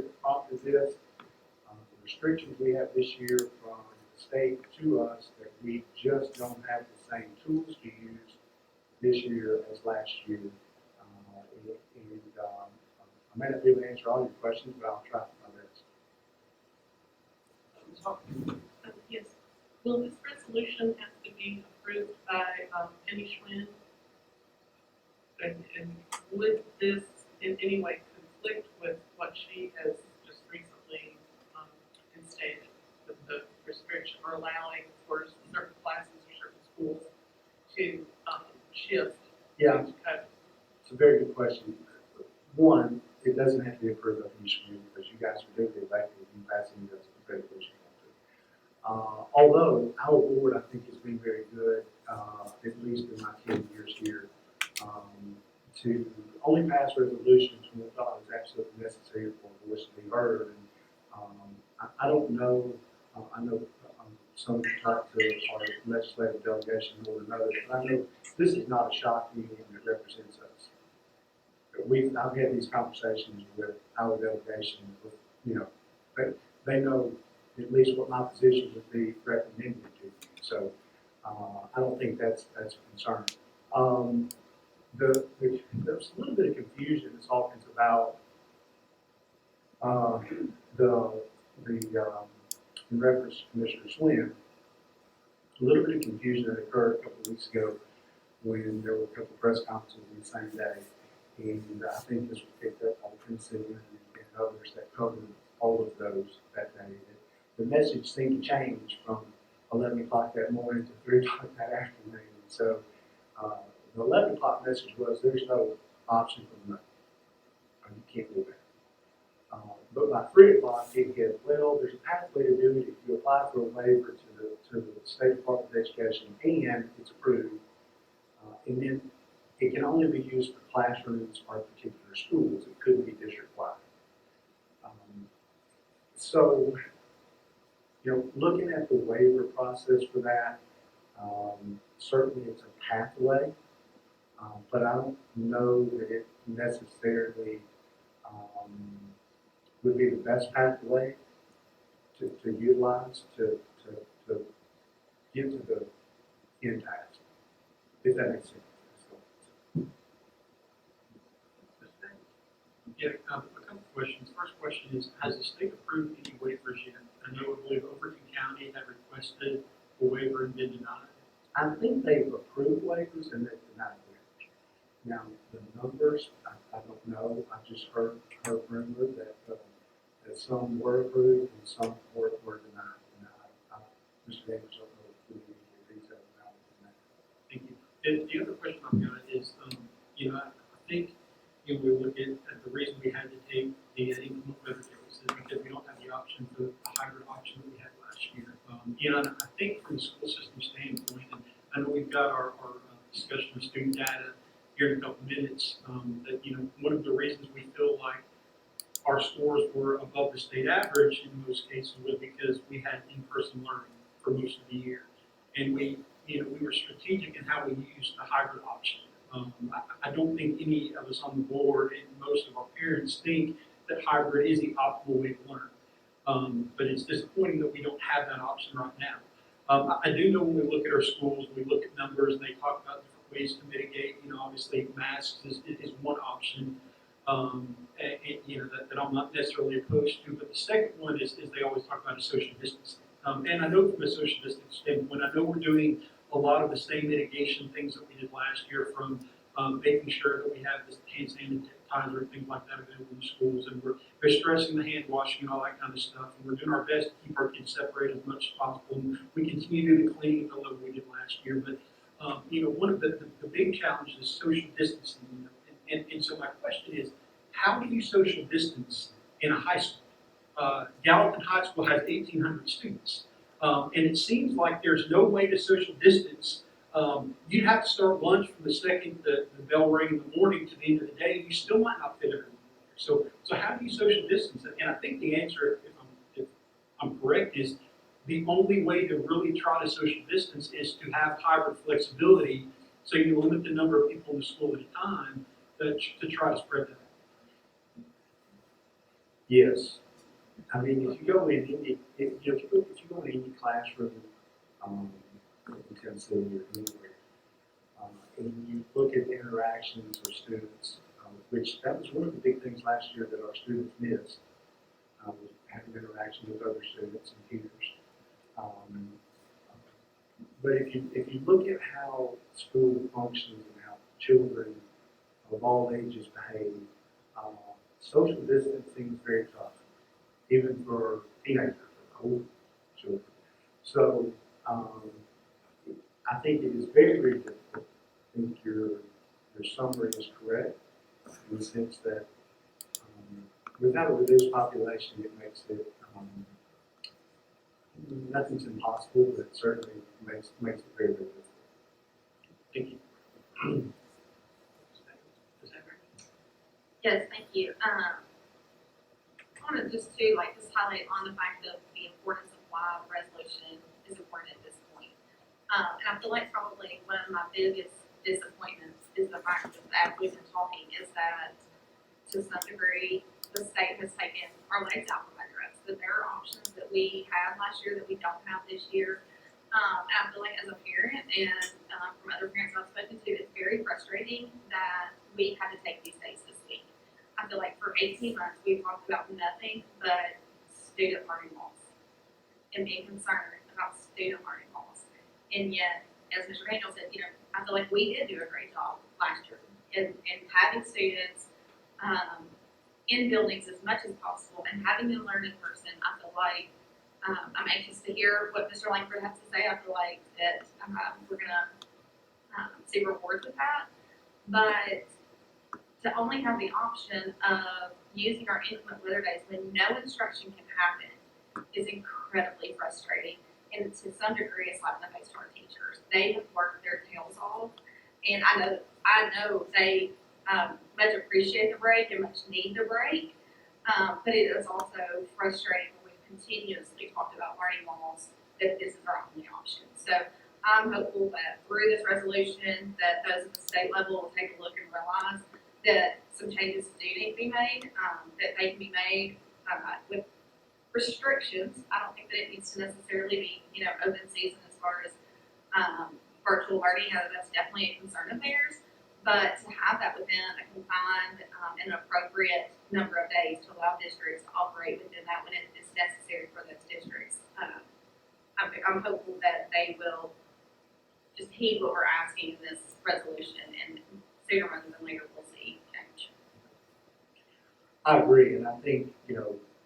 The prompt is this, the restrictions we have this year from the state to us, that we just don't have the same tools to use this year as last year. I may not be able to answer all your questions, but I'll try my best. Yes. Will this resolution have to be approved by Penny Schwinn? And would this in any way conflict with what she has just recently instated, with the restriction or allowing for certain classes or certain schools to shift? Yeah. To code? It's a very good question. One, it doesn't have to be approved by the commission because you guys are doing the elected and passing those resolutions. Although our board, I think, has been very good, at least in my 10 years here, to only pass resolutions when we thought it was absolutely necessary for a voice to be heard. And I don't know, I know some of you talk to our legislative delegation more than others, but I know this is not a shock to anyone that represents us. I've had these conversations with our delegation, with, but they know at least what my position would be recommended to you. So I don't think that's a concern. There's a little bit of confusion in talking about in reference to Commissioner Swim, a little bit of confusion that occurred a couple of weeks ago when there were a couple of press conferences on the same day. And I think this was picked up on Tennessee and others that covered all of those that day. The message seemed to change from 11 o'clock that morning to 3 o'clock that afternoon. So the 11 o'clock message was there's no option for the money. You can't do that. But by 3 o'clock, it hit, well, there's a pathway to do it if you apply for a waiver to the State Department of Education and it's approved. And then it can only be used for classrooms or particular schools. It couldn't be district-wide. So, looking at the waiver process for that, certainly it's a pathway, but I don't know that it necessarily would be the best pathway to utilize to get to the end task, if that makes sense. Yeah, a couple of questions. First question is, has the state approved any waivers yet? I know, I believe Overton County had requested a waiver and been denied. I think they've approved waivers and they've denied waivers. Now, the numbers, I don't know. I just heard rumor that some were approved and some were denied. And Mr. Davis, I don't know if we need any detail about that. Thank you. And the other question I've got is, I think we look at the reason we had to take the income benefits is because we don't have the option for the hybrid option that we had last year. And I think from the school system standpoint, and I know we've got our discussion of student data here in a couple of minutes, that one of the reasons we feel like our scores were above the state average in most cases was because we had in-person learning for most of the year, and we were strategic in how we used the hybrid option. I don't think any of us on the board and most of our parents think that hybrid is the optimal way to learn. But it's disappointing that we don't have that option right now. I do know when we look at our schools, we look at numbers, and they talk about different ways to mitigate. Obviously masks is one option, that I'm not necessarily opposed to. But the second one is they always talk about a social distancing. And I know from a social distancing standpoint, I know we're doing a lot of the same mitigation things that we did last year, from making sure that we have this hand sanitizer and things like that available in schools, and we're stressing the hand washing and all that kind of stuff, and we're doing our best to keep our kids separated as much as possible, and we continue to do the cleaning at the level we did last year. But one of the big challenges is social distancing, and so my question is, how do you social distance in a high school? Gallatin High School has 1,800 students. And it seems like there's no way to social distance. You'd have to start lunch from the second the bell rang in the morning to the end of the day. You still might not fit everyone there. So how do you social distance? And I think the answer, if I'm correct, is the only way to really try to social distance is to have hybrid flexibility, so you limit the number of people in the school at a time to try to spread that. Yes. I mean, if you go in any, if you go in any classroom, in Tennessee or anywhere, and you look at the interactions of students, which that was one of the big things last year that our students missed, was having interaction with other students and peers. Um, but if you look at how school functions and how children of all ages behave, social distancing is very tough, even for teenagers or old children. So I think it is very, very difficult. I think your summary is correct in the sense that without a reduced population, it makes it nothing's impossible, but it certainly makes it very, very difficult. Thank you. Ms. Henry? Yes, thank you. I wanted just to just highlight on the fact of the importance of why the resolution is important at this point. And I feel like probably one of my biggest disappointments is the fact that as we've been talking is that to some degree, the state has taken our legs out from under us. That there are options that we had last year that we don't have this year. And I feel like as a parent and from other parents I've spoken to, it's very frustrating that we had to take these days this week. I feel like for 18 months we've talked about nothing but student learning loss and being concerned about student learning loss. And yet, as Mr. Daniel said, I feel like we did do a great job last year in having students in buildings as much as possible and having them learn in person. I feel like I'm anxious to hear what Mr. Langford has to say. I feel like that we're going to see rewards with that. But to only have the option of using our inclement weather days when no instruction can happen is incredibly frustrating. And to some degree, it's like the face to our teachers. They have worked their tails off, and I know they much appreciate the break and much need the break. But it is also frustrating when we've continuously talked about learning loss that this is our only option. So I'm hopeful that through this resolution, that those at the state level will take a look and realize that some changes do need to be made, that they can be made with restrictions. I don't think that it needs to necessarily be, open season as far as virtual learning. That's definitely a concern of theirs. But to have that within a confined and appropriate number of days to allow districts to operate within that when it is necessary for those districts, I'm hopeful that they will just heed what we're asking in this resolution, and sooner rather than later we'll see change. I agree, and I think,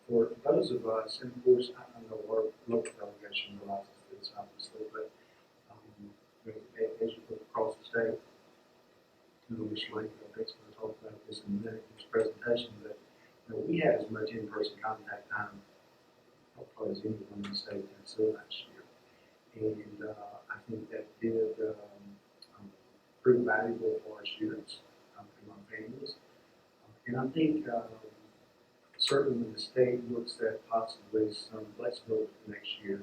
for those of us, and of course, I know our local delegation realizes this obviously, but as you look across the state, Mr. Lake, I think, going to talk about this in a minute in his presentation, but we had as much in-person contact time probably as anyone in the state of Tennessee last year. And I think that did prove valuable for our students and our families. And I think certainly when the state looks at possibly some flexibility for next year,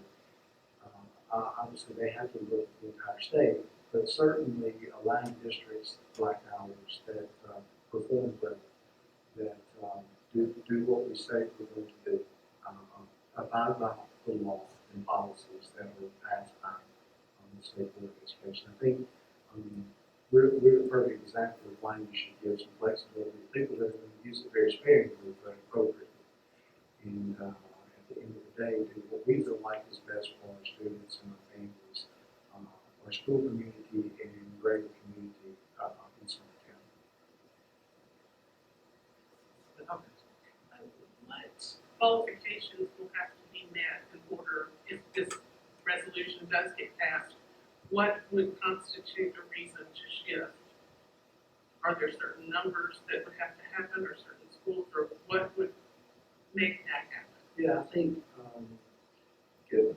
obviously they have to look at the entire state, but certainly allowing districts like ours that perform well, that do what we say we're going to do, abide by the law and policies that are passed by the State Board of Education. I think we're a perfect example of why you should give some flexibility to people that are going to use it very sparingly but appropriately. And at the end of the day, do what we feel like is best for our students and our families, our school community, and greater community in Sumter County. What qualifications will have to be met in order, if this resolution does get passed, what would constitute a reason to shift? Are there certain numbers that would have to happen, or certain schools, or what would make that happen? Yeah, I think good.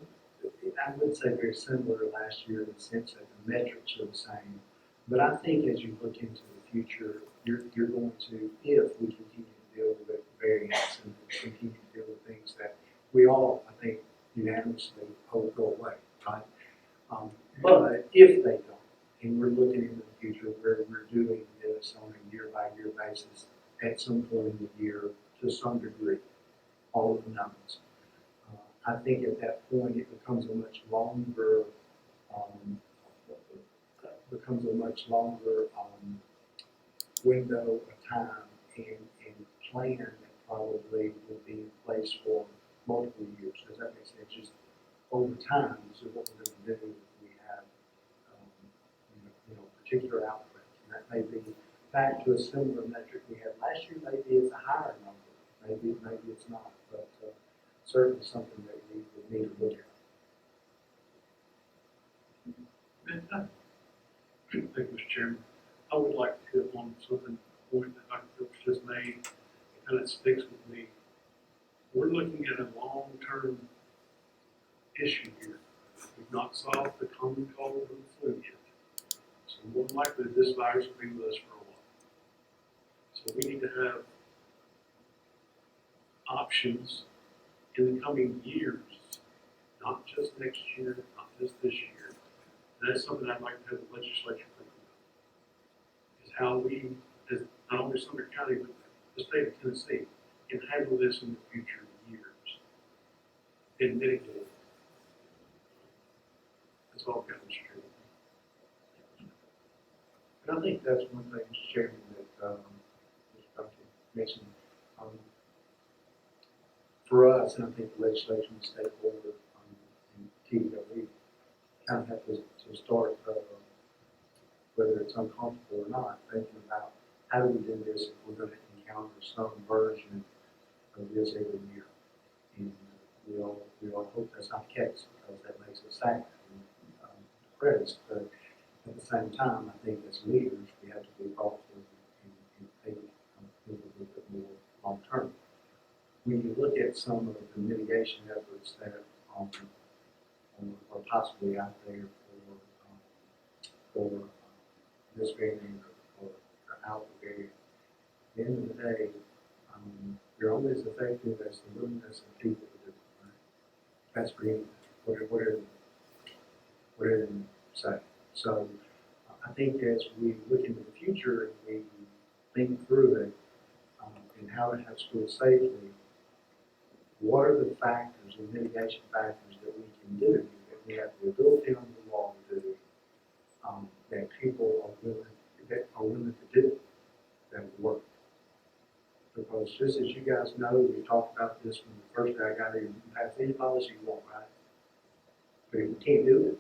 I would say very similar to last year in the sense that the metrics are the same. But I think as you look into the future, you're going to, if we continue to deal with variants and continue to deal with things that we all, I think, unanimously hope go away, right? But if they don't, and we're looking into the future where we're doing this on a year-by-year basis at some point in the year to some degree, all of the numbers. I think at that point, it becomes a much longer, um, window of time and plan that probably will be in place for multiple years. Does that make sense? Just over time, this is what we're going to do if we have, particular outbreaks. And that may be back to a similar metric we had last year. Maybe it's a higher number. Maybe it's not. But certainly something that we would need to look at. Thank you, Mr. Chairman. I would like to hit on something, point that Dr. Phillips just made, it kind of sticks with me. We're looking at a long-term issue here. We've not solved the common cold and flu yet. So more than likely, this virus will be with us for a while. So we need to have options in the coming years, not just next year, not just this year. And that's something I'd like to have the legislature think about. Is how we, as not only Sumter County, but the state of Tennessee, can handle this in the future years and mitigate it. That's all I've got, Mr. Chairman. And I think that's one thing, Mr. Chairman, that Dr. mentioned. For us, and I think the legislation and stakeholder and TWE kind of have to start, whether it's uncomfortable or not, thinking about how do we do this if we're going to encounter some version of this every year. And we all hope that's not the case, because that makes us sad and depressed. But at the same time, I think as leaders, we have to be thoughtful and think a little bit more long term. When you look at some of the mitigation efforts that are possibly out there for this variant or the alpha variant, at the end of the day, you're only as effective as the willingness of people to do it. Right? That's for anything, whatever you say. So I think as we look into the future and we think through it and how to have schools safely, what are the factors, the mitigation factors that we can do, that we have the ability under the law to do, that people are willing to do, that will work? Because just as you guys know, we talked about this from the first day I got here, you can pass any policy you want, right? But if we can't do it,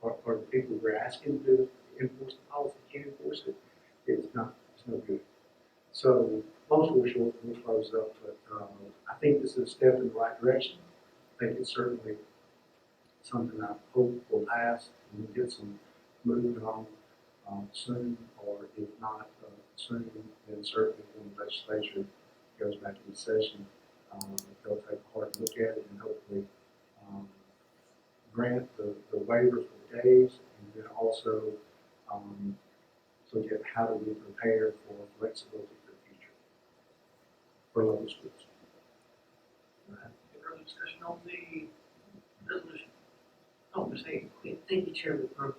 or the people we're asking to enforce the policy can't enforce it, it's no good. So, long story short, we'll close up, but I think this is a step in the right direction. I think it's certainly something I hope will pass and we'll get some movement on soon, or if not soon, then certainly when the legislature goes back into session, they'll take a hard look at it and hopefully grant the waiver for the days, and then also look at how do we prepare for flexibility for the future for local schools. Any further discussion on the resolution? Oh, Ms. Hayes. Thank you, Chairman Burr.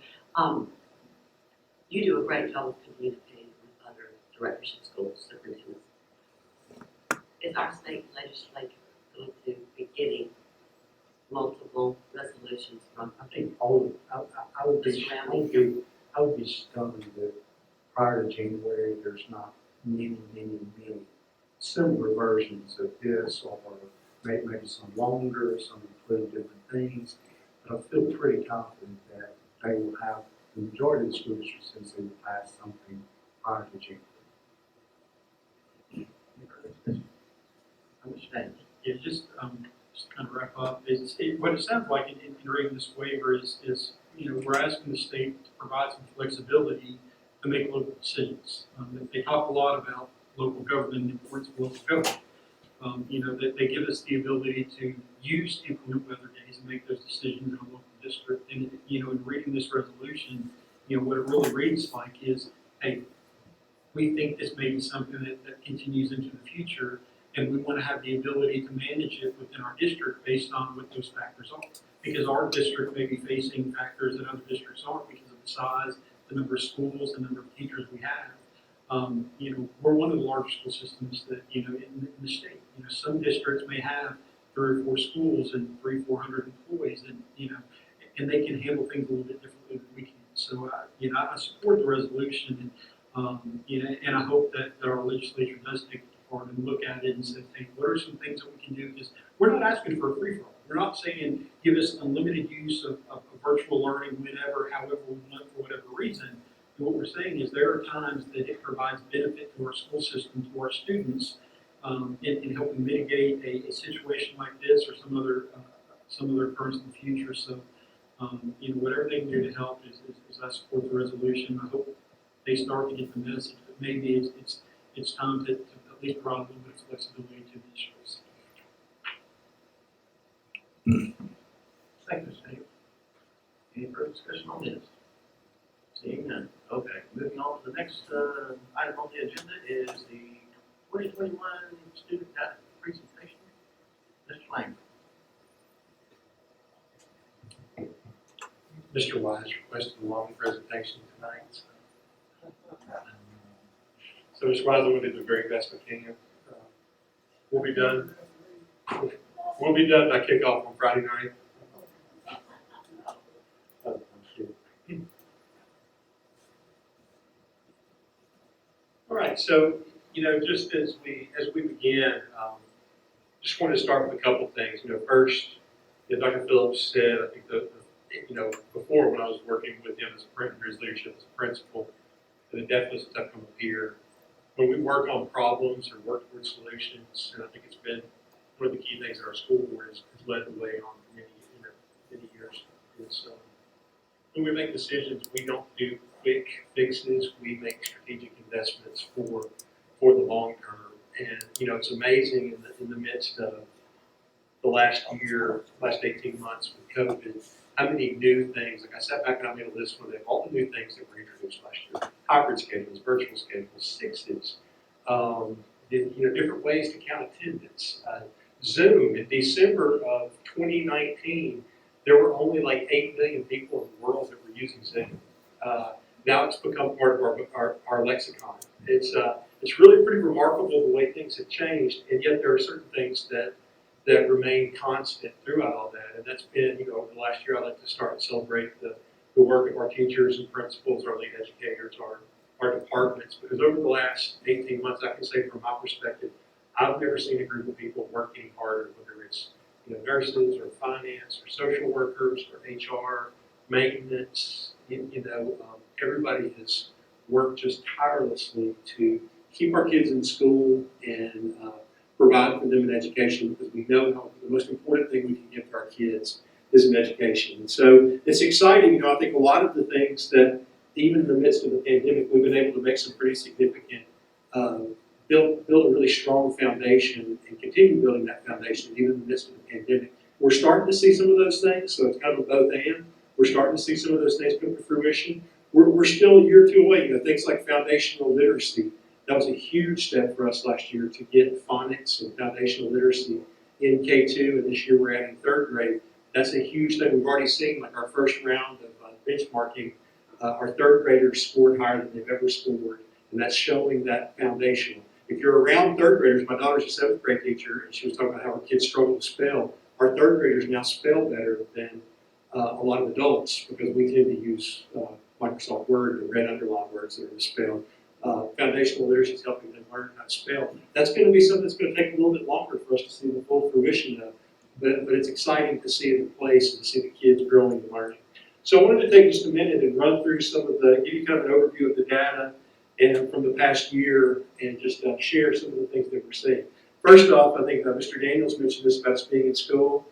You do a great job of communicating with other directors of schools, superintendents. Is our state legislature going to be getting multiple resolutions from? I think I would be stunned that prior to January, there's not many similar versions of this, or maybe some longer, some include different things. But I feel pretty confident that they will have, the majority of the school districts, since they will pass something prior to January. Yeah, just kind of wrap up, what it sounds like in reading this waiver is, we're asking the state to provide some flexibility to make local decisions. They talk a lot about local government and the importance of local government. That they give us the ability to use inclement weather days and make those decisions in a local district. And, in reading this resolution, what it really reads like is, hey, we think this may be something that continues into the future, and we want to have the ability to manage it within our district based on what those factors are. Because our district may be facing factors that other districts aren't because of the size, the number of schools, the number of teachers we have. We're one of the largest school systems that, in the state. some districts may have 3 or 4 schools and 300-400 employees, and and they can handle things a little bit differently than we can. So I support the resolution, and and I hope that our legislature does take it to heart and look at it and say, hey, what are some things that we can do? Because we're not asking for a free for all. We're not saying give us unlimited use of virtual learning whenever, however we want, for whatever reason. And what we're saying is there are times that it provides benefit to our school system, to our students, in helping mitigate a situation like this or some other occurrence in the future. So, whatever they can do to help is I support the resolution. I hope they start to get the message that maybe it's time to at least provide a little bit of flexibility to the districts. Thank you, Steve. Any further discussion on this? Seeing none. Okay, moving on to the next item on the agenda is the 2021 student data presentation. Mr. Lang. Mr. Wise requested a long presentation tonight. So Mr. Wise, I'm going to do the very best I can. We'll be done. We'll be done by kickoff on Friday night. All right, so just as we begin, just wanted to start with a couple things. First, Dr. Phillips said, I think before when I was working with him under his leadership as a principal, and it definitely stuff come up here. When we work on problems or work towards solutions, and I think it's been one of the key things that our school board has led the way on for many years, is when we make decisions, we don't do quick fixes. We make strategic investments for the long term. And it's amazing in the midst of the last 18 months with COVID, how many new things, like I sat back and I made a list with all the new things that were introduced last year. Hybrid schedules, virtual schedules, sixes, different ways to count attendance. Zoom, in December of 2019, there were only like 8 million people in the world that were using Zoom. Now it's become part of our lexicon. It's really pretty remarkable the way things have changed, and yet there are certain things that remain constant throughout all that. And that's been, over the last year, I'd like to start and celebrate the work of our teachers and principals, our lead educators, our departments, because over the last 18 months, I can say from my perspective, I've never seen a group of people work any harder, whether it's nurses or finance or social workers or HR, maintenance, everybody has worked just tirelessly to keep our kids in school and provide for them an education, because we know how the most important thing we can give to our kids is an education. And so it's exciting. I think a lot of the things that, even in the midst of the pandemic, we've been able to make some pretty significant, build a really strong foundation and continue building that foundation even in the midst of the pandemic. We're starting to see some of those things, so it's kind of a both and. We're starting to see some of those things come to fruition. We're still a year or two away. Things like foundational literacy. That was a huge step for us last year to get phonics and foundational literacy in K2, and this year we're adding 3rd grade. That's a huge thing. We've already seen, like our first round of benchmarking, our 3rd graders scored higher than they've ever scored, and that's showing that foundation. If you're around 3rd graders, my daughter's a 7th grade teacher, and she was talking about how her kids struggle to spell. Our 3rd graders now spell better than a lot of adults, because we tend to use Microsoft Word and red underline words that are misspelled. Foundational literacy is helping them learn how to spell. That's going to be something that's going to take a little bit longer for us to see the full fruition of, but it's exciting to see it in place and to see the kids growing and learning. So I wanted to take just a minute and run through give you kind of an overview of the data and from the past year, and just share some of the things that we're seeing. First off, I think Mr. Daniels mentioned this about us being in school.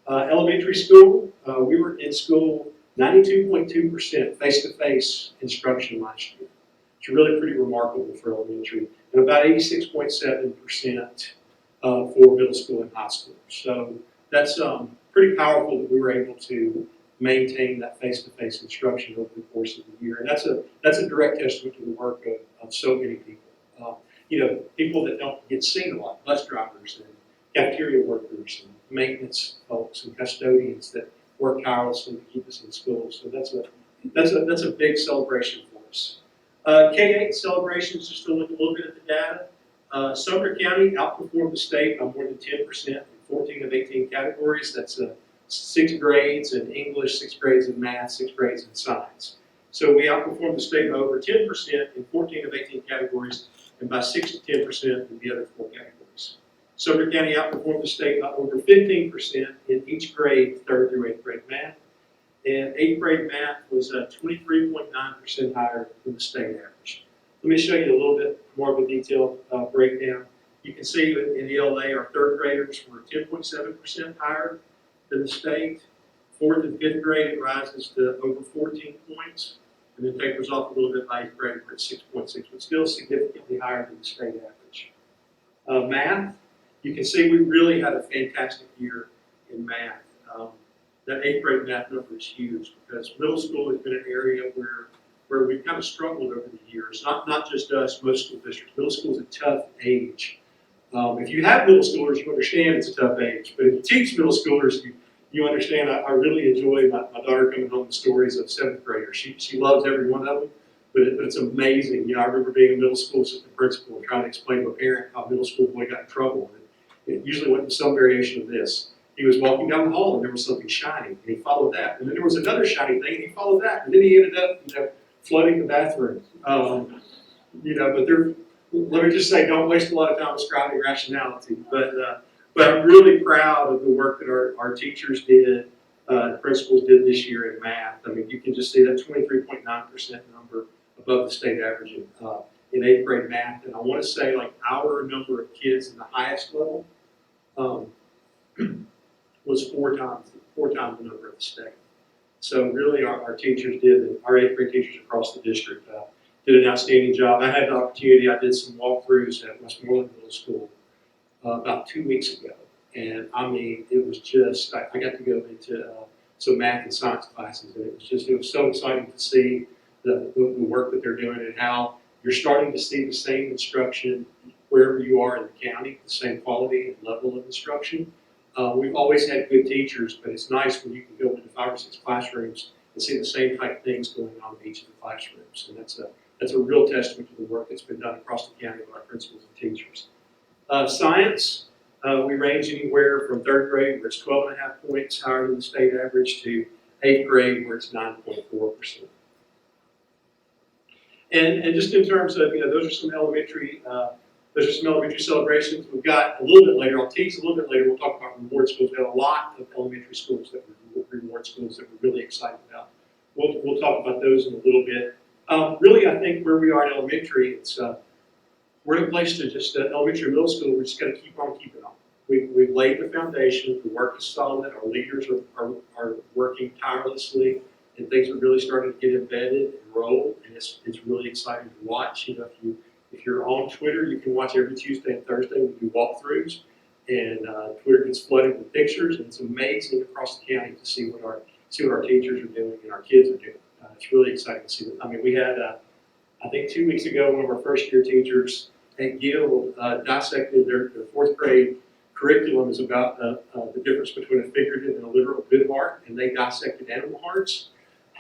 Elementary school, we were in school 92.2% face-to-face instruction last year. It's really pretty remarkable for elementary, and about 86.7% for middle school and high school. So that's pretty powerful that we were able to maintain that face-to-face instruction over the course of the year, and that's a direct testament to the work of so many people. People that don't get seen a lot, bus drivers and cafeteria workers and maintenance folks and custodians that work tirelessly to keep us in school. So that's a big celebration for us. K-8 celebrations, just to look a little bit at the data. Sumner County outperformed the state by more than 10% in 14 of 18 categories. That's 6 grades in English, 6 grades in math, 6 grades in science. So we outperformed the state by over 10% in 14 of 18 categories and by 6 to 10% in the other 4 categories. Sumner County outperformed the state by over 15% in each grade, 3rd through 8th grade math. And 8th grade math was 23.9% higher than the state average. Let me show you a little bit more of a detailed breakdown. You can see in ELA, our 3rd graders were 10.7% higher than the state. 4th and 5th grade, it rises to over 14 points, and then tapers off a little bit by 8th grade, we're at 6.6, but still significantly higher than the state average. Math, you can see we really had a fantastic year in math. That 8th grade math number is huge because middle school has been an area where we've kind of struggled over the years. Not just us, most school districts. Middle school is a tough age. If you have middle schoolers, you understand it's a tough age. But if you teach middle schoolers, you understand. I really enjoy my daughter coming home with stories of 7th graders. She loves every one of them, but it's amazing. You know, I remember being a middle school assistant principal and trying to explain to a parent how a middle school boy got in trouble. And it usually went to some variation of this. He was walking down the hall and there was something shiny, and he followed that. And then there was another shiny thing, and he followed that. And then he ended up, flooding the bathroom. But let me just say, don't waste a lot of time describing rationality. But I'm really proud of the work that our teachers did, the principals did this year in math. I mean, you can just see that 23.9% number above the state average in 8th grade math. And I want to say, like, our number of kids in the highest level was four times the number of the state. So really our teachers our 8th grade teachers across the district did an outstanding job. I had the opportunity, I did some walkthroughs at Westmoreland Middle School about 2 weeks ago. And I mean, it was just, I got to go into some math and science classes, and it was so exciting to see the work that they're doing and how you're starting to see the same instruction wherever you are in the county, the same quality and level of instruction. We've always had good teachers, but it's nice when you can go into 5 or 6 classrooms and see the same type of things going on in each of the classrooms. And that's a real testament to the work that's been done across the county by our principals and teachers. Science, we range anywhere from 3rd grade, where it's 12.5 points higher than the state average, to 8th grade, where it's 9.4%. And just in terms of, those are some elementary celebrations. We've got a little bit later, I'll tease a little bit later, we'll talk about reward schools. We've got a lot of elementary schools that were reward schools that we're really excited about. We'll talk about those in a little bit. Really, I think where we are in elementary, we're in a place to just, elementary and middle school, we just got to keep on keeping on. We've laid the foundation, the work is solid, our leaders are working tirelessly, and things are really starting to get embedded and roll, and it's really exciting to watch. If you're on Twitter, you can watch every Tuesday and Thursday. We do walkthroughs, and Twitter gets flooded with pictures, and it's amazing across the county to see what our teachers are doing and our kids are doing. It's really exciting to see that. I mean, we had, I think 2 weeks ago, one of our first-year teachers at Guild dissected their 4th grade curriculum is about the difference between a figurative and a literal good heart, and they dissected animal hearts.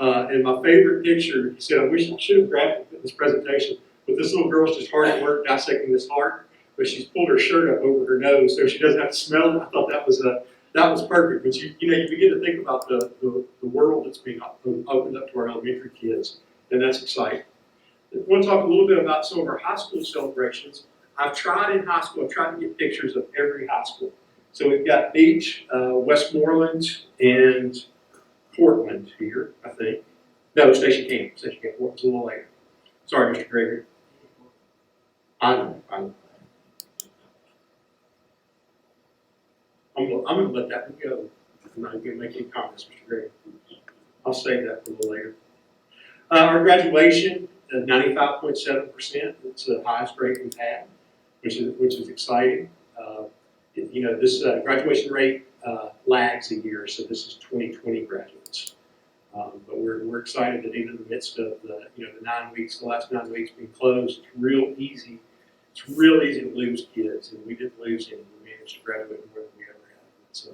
And my favorite picture, he said, I wish I should have grabbed it in this presentation, but this little girl's just hard at work dissecting this heart, but she's pulled her shirt up over her nose so she doesn't have to smell it. I thought that was perfect. But you begin to think about the world that's being opened up to our elementary kids, and that's exciting. I want to talk a little bit about some of our high school celebrations. I've tried to get pictures of every high school. So we've got Beach, Westmoreland, and Portland here, I think. No, Station Camp. Portland's a little later. Sorry, Mr. Gregory. I know. I'm going to let that one go. I'm not going to make any comments, Mr. Gregory. I'll save that for a little later. Our graduation, 95.7%. It's the highest rate we've had, which is exciting. This graduation rate lags a year, so this is 2020 graduates. But we're excited that even in the midst of the last 9 weeks being closed, it's real easy to lose kids, and we didn't lose any. We managed to graduate more than we ever had. So,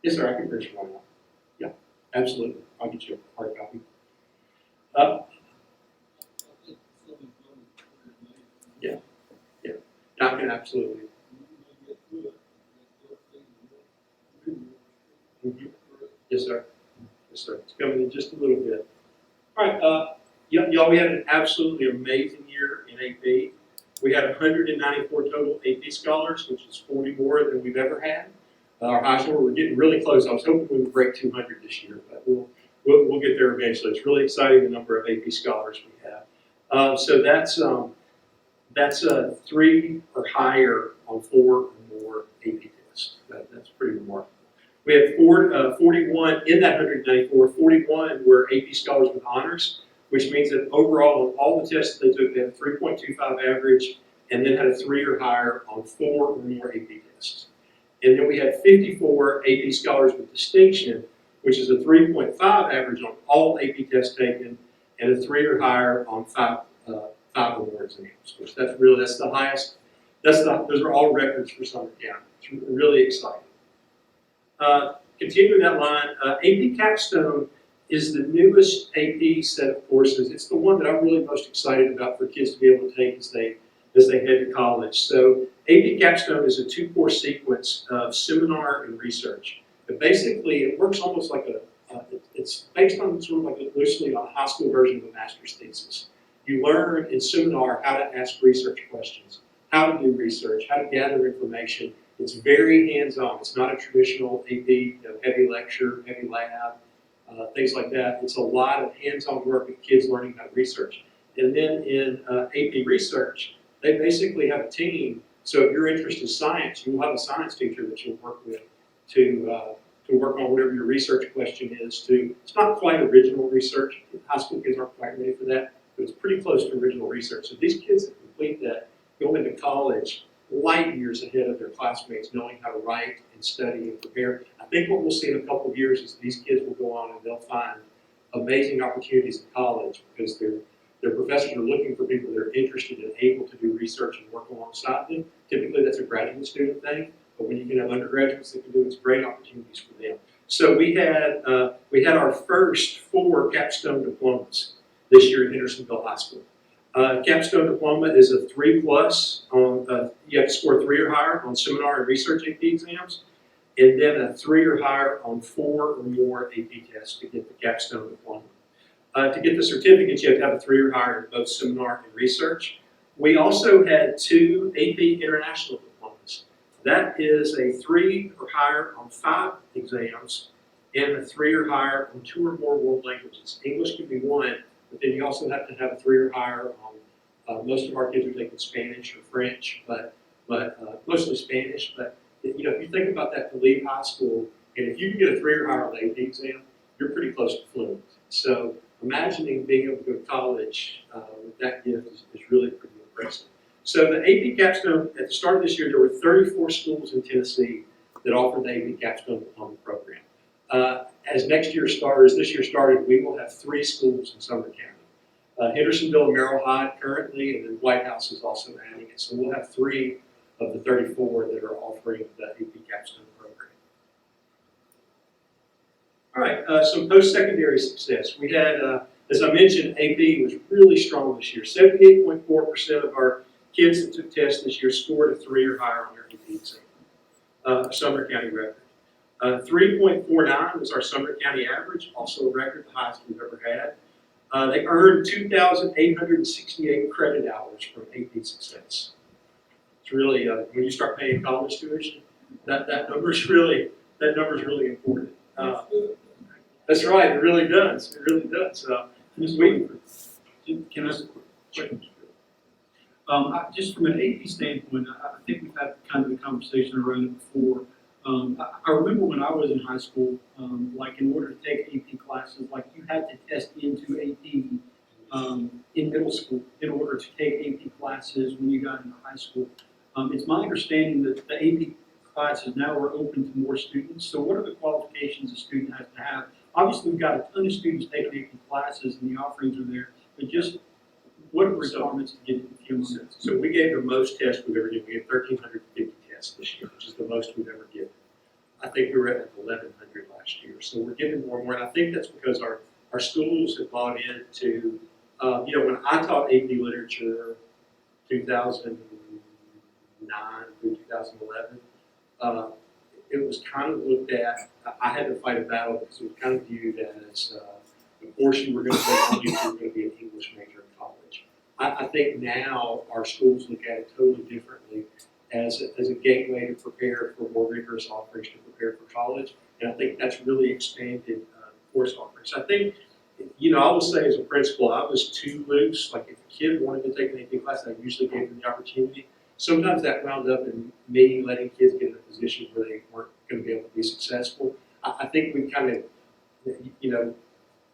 yes, sir, I can finish one out. Yeah, absolutely. I'll get you a hard copy. Yeah. absolutely. Mhm. Yes, sir. Yes, sir. It's coming in just a little bit. All right, y'all, we had an absolutely amazing year in AP. We had 194 total AP scholars, which is 40 more than we've ever had. Our high school, we're getting really close. I was hoping we would break 200 this year, but we'll get there eventually. It's really exciting the number of AP scholars we have. So that's 3 or higher on 4 or more AP tests. That's pretty remarkable. We had 41 in that 194. 41 were AP scholars with honors, which means that overall on all the tests they took, they had a 3.25 average, and then had a 3 or higher on 4 or more AP tests. And then we had 54 AP scholars with distinction, which is a 3.5 average on all AP tests taken, and a 3 or higher on 5 or more exams, which that's the highest. Those are all records for Sumner County. It's really exciting. Continuing that line, AP Capstone is the newest AP set of courses. It's the one that I'm really most excited about for kids to be able to take as they head to college. So AP Capstone is a 2-course sequence of seminar and research. But basically, it works almost like it's based on sort of like loosely a high school version of a master's thesis. You learn in seminar how to ask research questions, how to do research, how to gather information. It's very hands-on. It's not a traditional AP, heavy lecture, heavy lab, things like that. It's a lot of hands-on work with kids learning how to research. And then in AP research, they basically have a team. So if you're interested in science, you'll have a science teacher that you'll work with to work on whatever your research question is. It's not quite original research. High school kids aren't quite ready for that, but it's pretty close to original research. So these kids that complete that go into college light years ahead of their classmates, knowing how to write and study and prepare. I think what we'll see in a couple of years is these kids will go on and they'll find amazing opportunities in college because their professors are looking for people that are interested and able to do research and work alongside them. Typically that's a graduate student thing, but when you can have undergraduates that can do it, it's great opportunities for them. So we had our first 4 capstone diplomas this year at Hendersonville High School. Capstone diploma is a 3+ on, you have to score 3 or higher on seminar and research AP exams, and then a 3 or higher on 4 or more AP tests to get the capstone diploma. To get the certificates, you have to have a 3 or higher in both seminar and research. We also had 2 AP international diplomas. That is a 3 or higher on 5 exams, and a 3 or higher on 2 or more world languages. English can be 1, but then you also have to have a 3 or higher on, most of our kids are taking Spanish or French, but mostly Spanish. But if you think about that to leave high school, and if you can get a 3 or higher on the AP exam, you're pretty close to fluent. So imagining being able to go to college with that gift is really pretty impressive. So the AP Capstone, at the start of this year, there were 34 schools in Tennessee that offered the AP Capstone Diploma program. As this year started, we will have 3 schools in Sumner County. Hendersonville and Merrill Hyde currently, and then White House is also adding it. So we'll have 3 of the 34 that are offering the AP Capstone program. All right, some post-secondary success. We had, as I mentioned, AP was really strong this year. 78.4% of our kids that took tests this year scored a 3 or higher on their AP exam, a Sumner County record. 3.49 was our Sumner County average, also a record, the highest we've ever had. They earned 2,868 credit hours from AP Success. It's really, when you start paying college tuition, that number's really important. That's right, it really does. It really does. Can I ask a question? Just from an AP standpoint, I think we've had kind of a conversation around it before. I remember when I was in high school, like in order to take AP classes, like you had to test into AP in middle school in order to take AP classes when you got into high school. It's my understanding that the AP classes now are open to more students. So what are the qualifications a student has to have? Obviously, we've got a ton of students taking AP classes and the offerings are there, but just what are the requirements to get into? So we gave the most tests we've ever given. We gave 1,350 tests this year, which is the most we've ever given. I think we were at 1,100 last year. So we're giving more and more, and I think that's because our schools have bought into, when I taught AP Literature 2009, 2009 through 2011, it was kind of looked at, I had to fight a battle because it was kind of viewed as, of course you were going to take only if you were going to be an English major in college. I think now our schools look at it totally differently as a gateway to prepare for more rigorous offerings to prepare for college. And I think that's really expanded course offerings. I think, you know, I will say as a principal, I was too loose. Like if a kid wanted to take an AP class, I usually gave them the opportunity. Sometimes that wound up in me letting kids get in a position where they weren't going to be able to be successful. I think we kind of, you know,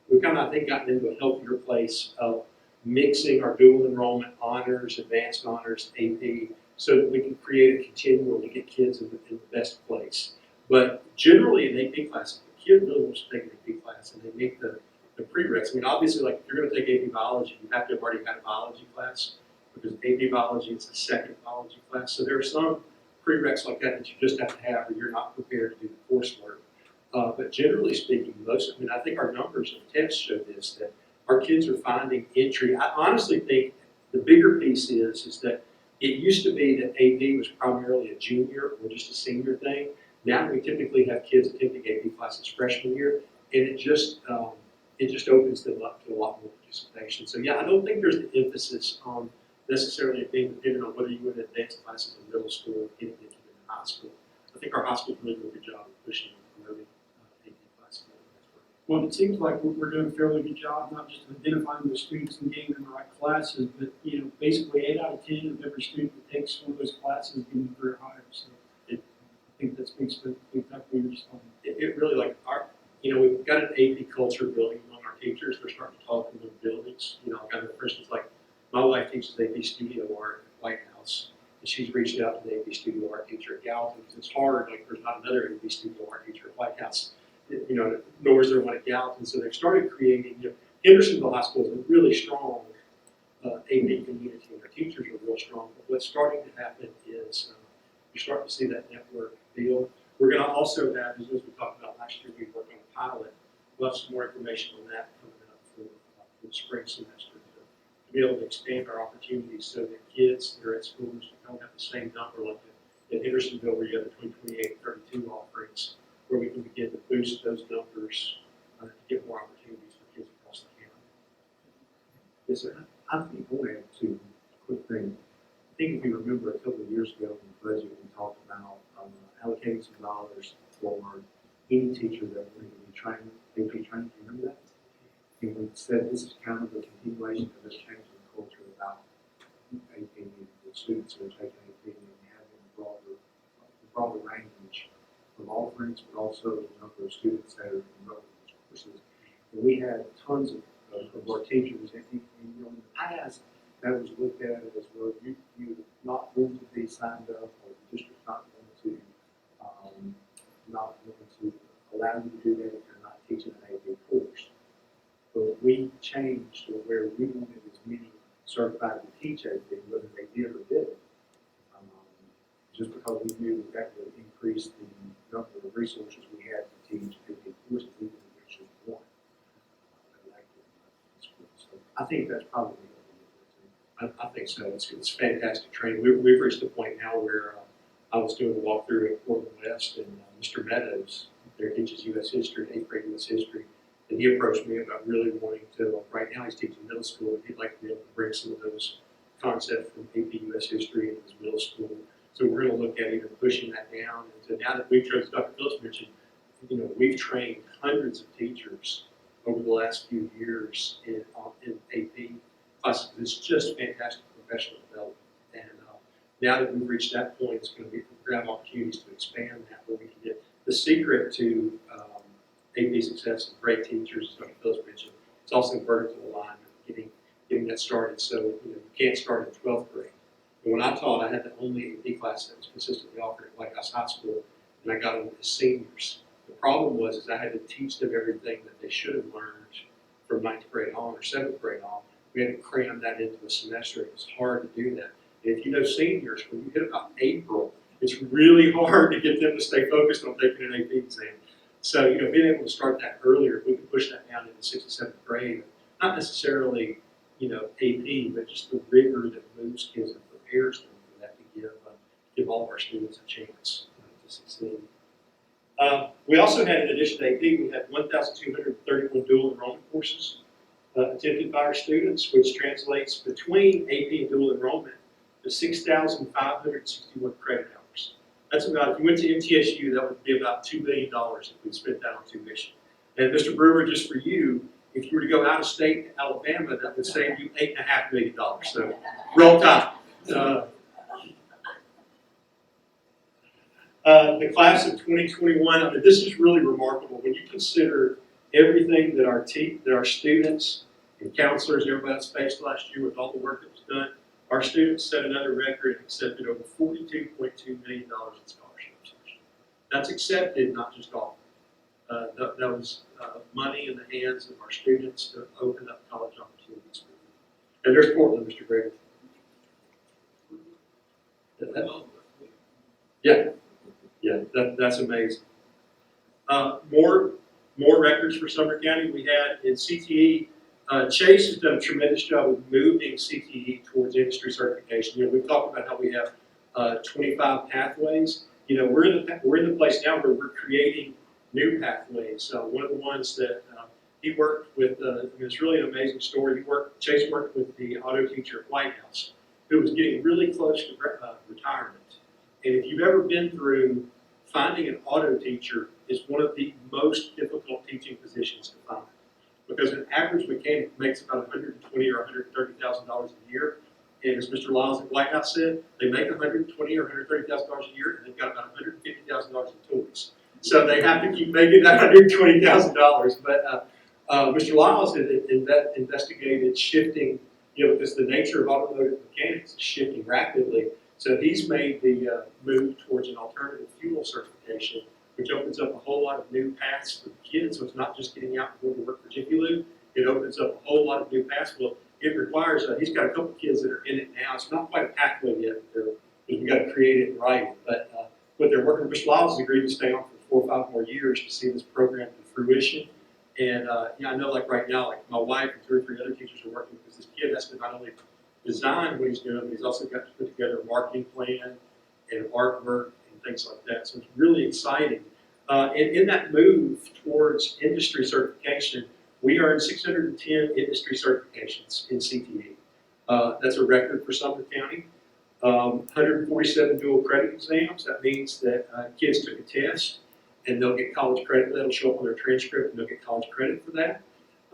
we've kind of, I think, gotten into a healthier place of mixing our dual enrollment honors, advanced honors, AP, so that we can create a continuum to get kids in the best place. But generally in AP classes, the kid really wants to take an AP class and they make the prereqs. I mean, obviously, like if you're going to take AP biology, you have to have already had a biology class because AP biology is the second biology class. So there are some prereqs like that that you just have to have or you're not prepared to do the coursework. But generally speaking, I think our numbers of tests show this, that our kids are finding entry. I honestly think the bigger piece is that it used to be that AP was primarily a junior or just a senior thing. Now we typically have kids attending AP classes freshman year, and it just opens them up to a lot more participation. So yeah, I don't think there's the emphasis on necessarily being dependent on whether you went in advanced classes in middle school or getting into high school. I think our high school doing a good job of pushing and promoting AP classes. Well, it seems like we're doing a fairly good job, not just of identifying the students and getting them in the right classes, but, you know, basically 8 out of 10 of every student that takes one of those classes getting a career hire. So I think that speaks to exactly what you're saying. It really, like, we've got an AP culture building among our teachers. They're starting to talk in the buildings. You know, kind of, for instance, like, my wife teaches AP Studio Art at White House, and she's reached out to the AP Studio Art teacher at Gallatin because it's hard. Like, there's not another AP Studio Art teacher at White House. You know, nor is there one at Gallatin. So they've started creating, you know, Hendersonville High School is a really strong AP community, and their teachers are real strong. But what's starting to happen is you're starting to see that network build. We're going to also have, as we talked about last year, we worked on a pilot. We'll have some more information on that coming up for the spring semester to be able to expand our opportunities so that kids that are at schools don't have the same number like in Hendersonville where you have between 28 and 32 offerings, where we can begin to boost those numbers to get more opportunities for kids across the county. Yes, sir. I think we'll add to a quick thing. I think if you remember a couple of years ago in the budget, we talked about allocating some dollars for any teacher that wanted to be trained, AP trained. Do you remember that? And we said this is kind of a continuation of this change in culture about AP and the students who are taking AP and having a broader range of offerings, but also the number of students that are enrolled in these courses. And we had tons of our teachers, and you know, in the past, that was looked at as, well, you not want to be signed up, or the district not going to allow you to do that if you're not teaching an AP course. But we changed to where we wanted as many certified to teach AP, whether they did or didn't. Just because we knew that would increase the number of resources we had to teach AP courses, even if there's just one. So I think that's probably what I think so. It's fantastic training. We've reached a point now where I was doing a walkthrough at Portland West, and Mr. Meadows, there teaches U.S. history, 8th grade U.S. history, and he approached me about really wanting to, right now he's teaching middle school, and he'd like to be able to bring some of those concepts from AP U.S. history into his middle school. So we're going to look at even pushing that down. And so now that we've trained, as Dr. Phillips mentioned, you know, we've trained hundreds of teachers over the last few years in AP classes. It's just fantastic professional development. And now that we've reached that point, it's going to be, we're going to have opportunities to expand that, where we can get the secret to AP success and great teachers, as Dr. Phillips mentioned. It's also vertical alignment, getting that started. So you know, you can't start in 12th grade. And when I taught, I had the only AP class that was consistently offered at White House High School, and I got them as seniors. The problem was I had to teach them everything that they should have learned from 9th grade on or 7th grade on. We had to cram that into a semester. It was hard to do that. And if you know seniors, when you hit about April, it's really hard to get them to stay focused on taking an AP exam. So, you know, being able to start that earlier, we can push that down into 6th and 7th grade. Not necessarily, you know, AP, but just the rigor that moves kids and prepares them for that to our students a chance to succeed. We also had, in addition to AP, we had 1,231 dual enrollment courses attended by our students, which translates between AP and dual enrollment to 6,561 credit hours. That's about, if you went to MTSU, that would be about $2 billion if we spent that on tuition. And Mr. Brewer, just for you, if you were to go out of state to Alabama, that would save you $8.5 million. So roll tide. The class of 2021, I mean, this is really remarkable when you consider everything that our students and counselors and everybody else faced last year with all the work that was done. Our students set another record and accepted over $42.2 million in scholarships. That's accepted, not just offered. That was money in the hands of our students to open up college opportunities for them. And there's Portland, Mr. Gray. Yeah, that's amazing. More records for Sumner County. We had in CTE, Chase has done a tremendous job of moving CTE towards industry certification. You know, we've talked about how we have 25 pathways. You know, we're in the place now where we're creating new pathways. One of the ones that he worked with, I mean, it's really an amazing story. Chase worked with the auto teacher at White House, who was getting really close to retirement. And if you've ever been through finding an auto teacher is one of the most difficult teaching positions to find. Because an average mechanic makes about $120,000 or $130,000 a year. And as Mr. Lyles at White House said, they make $120,000 or $130,000 a year, and they've got about $150,000 in tools. So they have to keep making that $120,000. But Mr. Lyles had investigated shifting, you know, because the nature of automotive mechanics is shifting rapidly. So he's made the move towards an alternative fuel certification, which opens up a whole lot of new paths for the kids. So it's not just getting out and going to work for Jiffy Lube. It opens up a whole lot of new paths. Well, it requires, he's got a couple of kids that are in it now. It's not quite a pathway yet. We've got to create it and write it. But what they're working, Mr. Lyles has agreed to stay on for 4 or 5 more years to see this program to fruition. And yeah, I know like right now, like my wife and 2 or 3 other teachers are working because this kid has to not only design what he's doing, but he's also got to put together a marketing plan and artwork and things like that. So it's really exciting. And in that move towards industry certification, we earned 610 industry certifications in CTE. That's a record for Sumner County. 147 dual credit exams. That means that kids took a test and they'll get college credit. That'll show up on their transcript and they'll get college credit for that.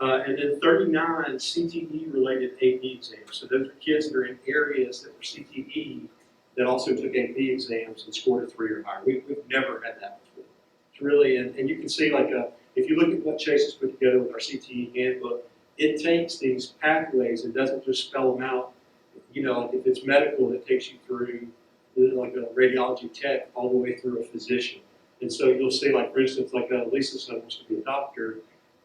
And then 39 CTE-related AP exams. So those are kids that are in areas that were CTE that also took AP exams and scored a 3 or higher. We've never had that before. It's really, and you can see like if you look at what Chase has put together with our CTE handbook, it takes these pathways and doesn't just spell them out. You know, if it's medical, it takes you through like a radiology tech all the way through a physician. And so you'll see, like, for instance, like Lisa's son wants to be a doctor,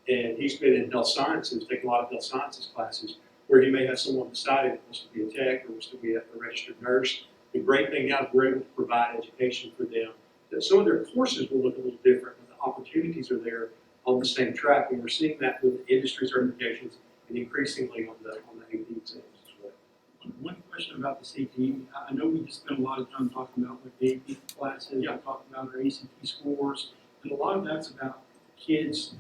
and he's been in health sciences, taking a lot of health sciences classes, where he may have someone beside him that wants to be a tech or wants to be a registered nurse. The great thing now is we're able to provide education for them. That some of their courses will look a little different, but the opportunities are there on the same track, and we're seeing that with industry certifications and increasingly on the AP exams as well. One question about the CTE. I know we just spent a lot of time talking about like the AP classes, Yeah. we talked about our ACT scores, and a lot of that's about kids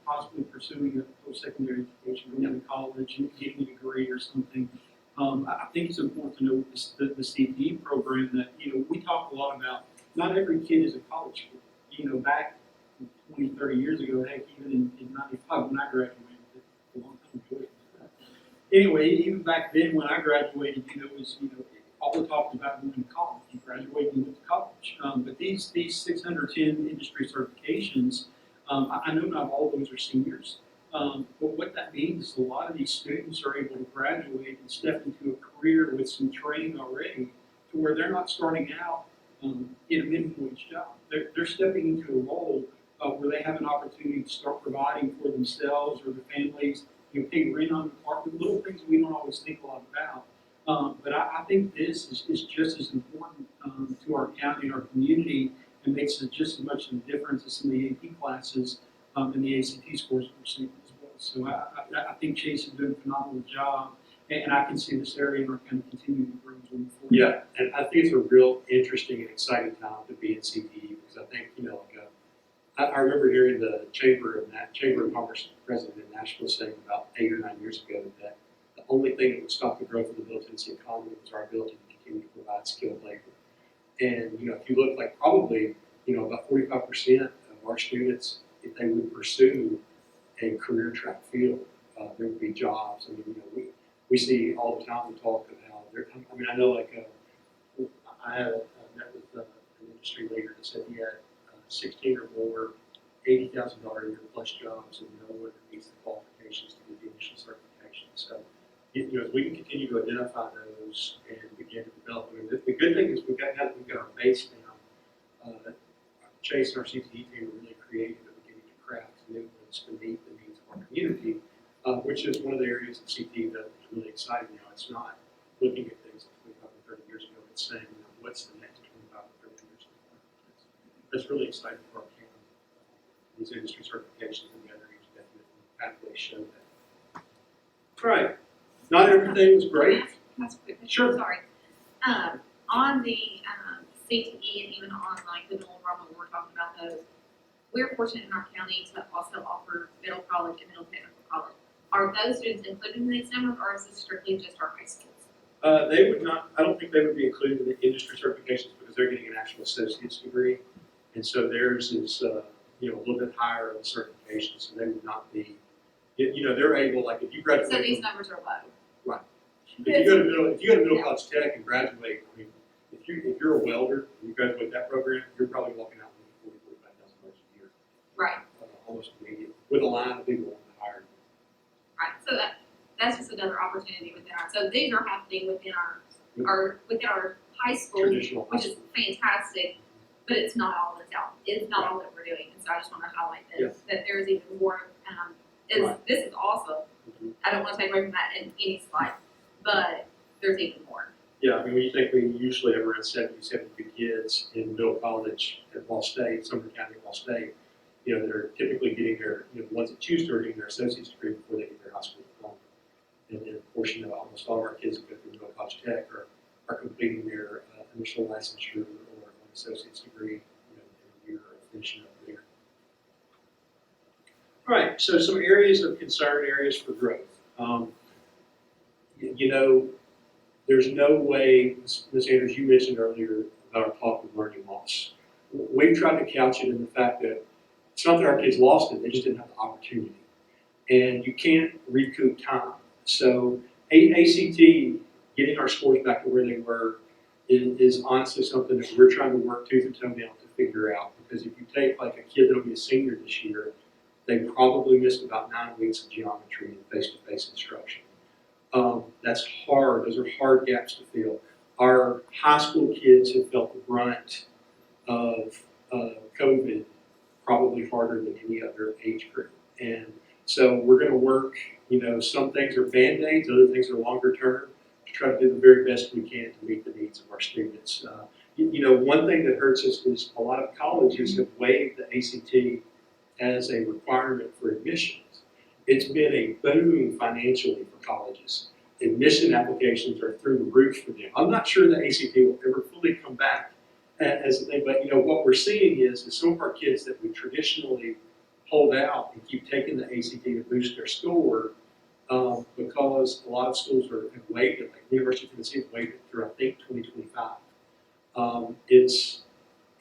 possibly pursuing a post-secondary education, going to college and getting a degree or something. I think it's important to know with the CTE program that, you know, we talk a lot about not every kid is a college kid. You know, back 20, 30 years ago, heck, even in 95 when I graduated, a long time ago. Anyway, even back then when I graduated, you know, it was, you know, all the talk was about going to college. You graduate, you went to college. But these 610 industry certifications, I know not all of those are seniors. But what that means is a lot of these students are able to graduate and step into a career with some training already to where they're not starting out in a minimum wage job. They're stepping into a role where they have an opportunity to start providing for themselves or their families, you know, paying rent on the apartment, little things we don't always think a lot about. But I think this is just as important to our county and our community and makes just as much of a difference as some of the AP classes and the ACT scores that we're seeing as well. So I think Chase is doing a phenomenal job, and I can see this area in our county continuing to grow as well. moving forward. Yeah, and I think it's a real interesting and exciting time to be in CTE because I think, I remember hearing the Chamber of Commerce president in Nashville saying about 8 or 9 years ago that the only thing that would stop the growth of the Middle Tennessee economy was our ability to continue to provide skilled labor. And, if you look like probably, about 45% of our students, if they would pursue a career track field, there would be jobs. I mean, we see all the time, we talk of how I know I met with an industry leader that said he had 16 or more $80,000 a year plus jobs and no one meets the qualifications to get the initial certification. So, as we can continue to identify those and begin to develop, the good thing is we've got our base now. Chase and our CTE team are really creative at beginning to craft new ones to meet the needs of our community, which is one of the areas of CTE that is really exciting now. It's not looking at things like 25 or 30 years ago, it's saying, what's the next 25 or 30 years ago? That's really exciting for our county. These industry certifications and the other areas definitely pathways show that. All right, not everything was great. Can I ask a quick question? Sure. Sorry. On the CTE and even on like the middle enrollment, we're talking about those. We're fortunate in our county to also offer middle college and middle technical college. Are those students included in these numbers, or is this strictly just our high schools? They would not, I don't think they would be included in the industry certifications because they're getting an actual associate's degree. And so theirs is, a little bit higher of the certification, so they would not be, they're able, like if you graduate. So these numbers are low. Right. If you go to Middle College Tech and graduate, I mean, if you're a welder and you graduate that program, you're probably walking out with $45,000 a year. Right. Almost immediately, with a line of people wanting to hire you. Right. So that's just another opportunity within our. So these are happening within our high school, Traditional high which is school. fantastic. But it's not all that's out. It's not all that we're doing. And so I just want to highlight this, that there's even more. Right. This is awesome. Mhm. I don't want to take away from that in any slide, but there's even more. Yeah, I mean, when you think we usually have around 72 kids in middle college at Ball State, Sumner County at Ball State, that are typically getting their, the ones that choose to are getting their associate's degree before they get their high school diploma. And then, of course, almost all of our kids that go through Middle College Tech are completing their initial licensure or an associate's degree, in a year of finishing up there. All right, so some areas of concern, areas for growth. There's no way, Ms. Andrews, you mentioned earlier about our talk of learning loss. We've tried to couch it in the fact that it's not that our kids lost it, they just didn't have the opportunity. And you can't recoup time. So ACT, getting our scores back to where they were, is honestly something that we're trying to work tooth and toenail to figure out. Because if you take like a kid that'll be a senior this year, they probably missed about 9 weeks of geometry and face-to-face instruction. That's hard. Those are hard gaps to fill. Our high school kids have felt the brunt of COVID probably harder than any other age group. And so we're going to work, some things are Band-Aids, other things are longer term, to try to do the very best we can to meet the needs of our students. One thing that hurts us is a lot of colleges have waived the ACT as a requirement for admissions. It's been a boom financially for colleges. Admission applications are through the roof for them. I'm not sure the ACT will ever fully come back as a thing, but what we're seeing is some of our kids that we traditionally hold out and keep taking the ACT to boost their score, because a lot of schools have waived it, like University of Tennessee has waived it through I think 2025.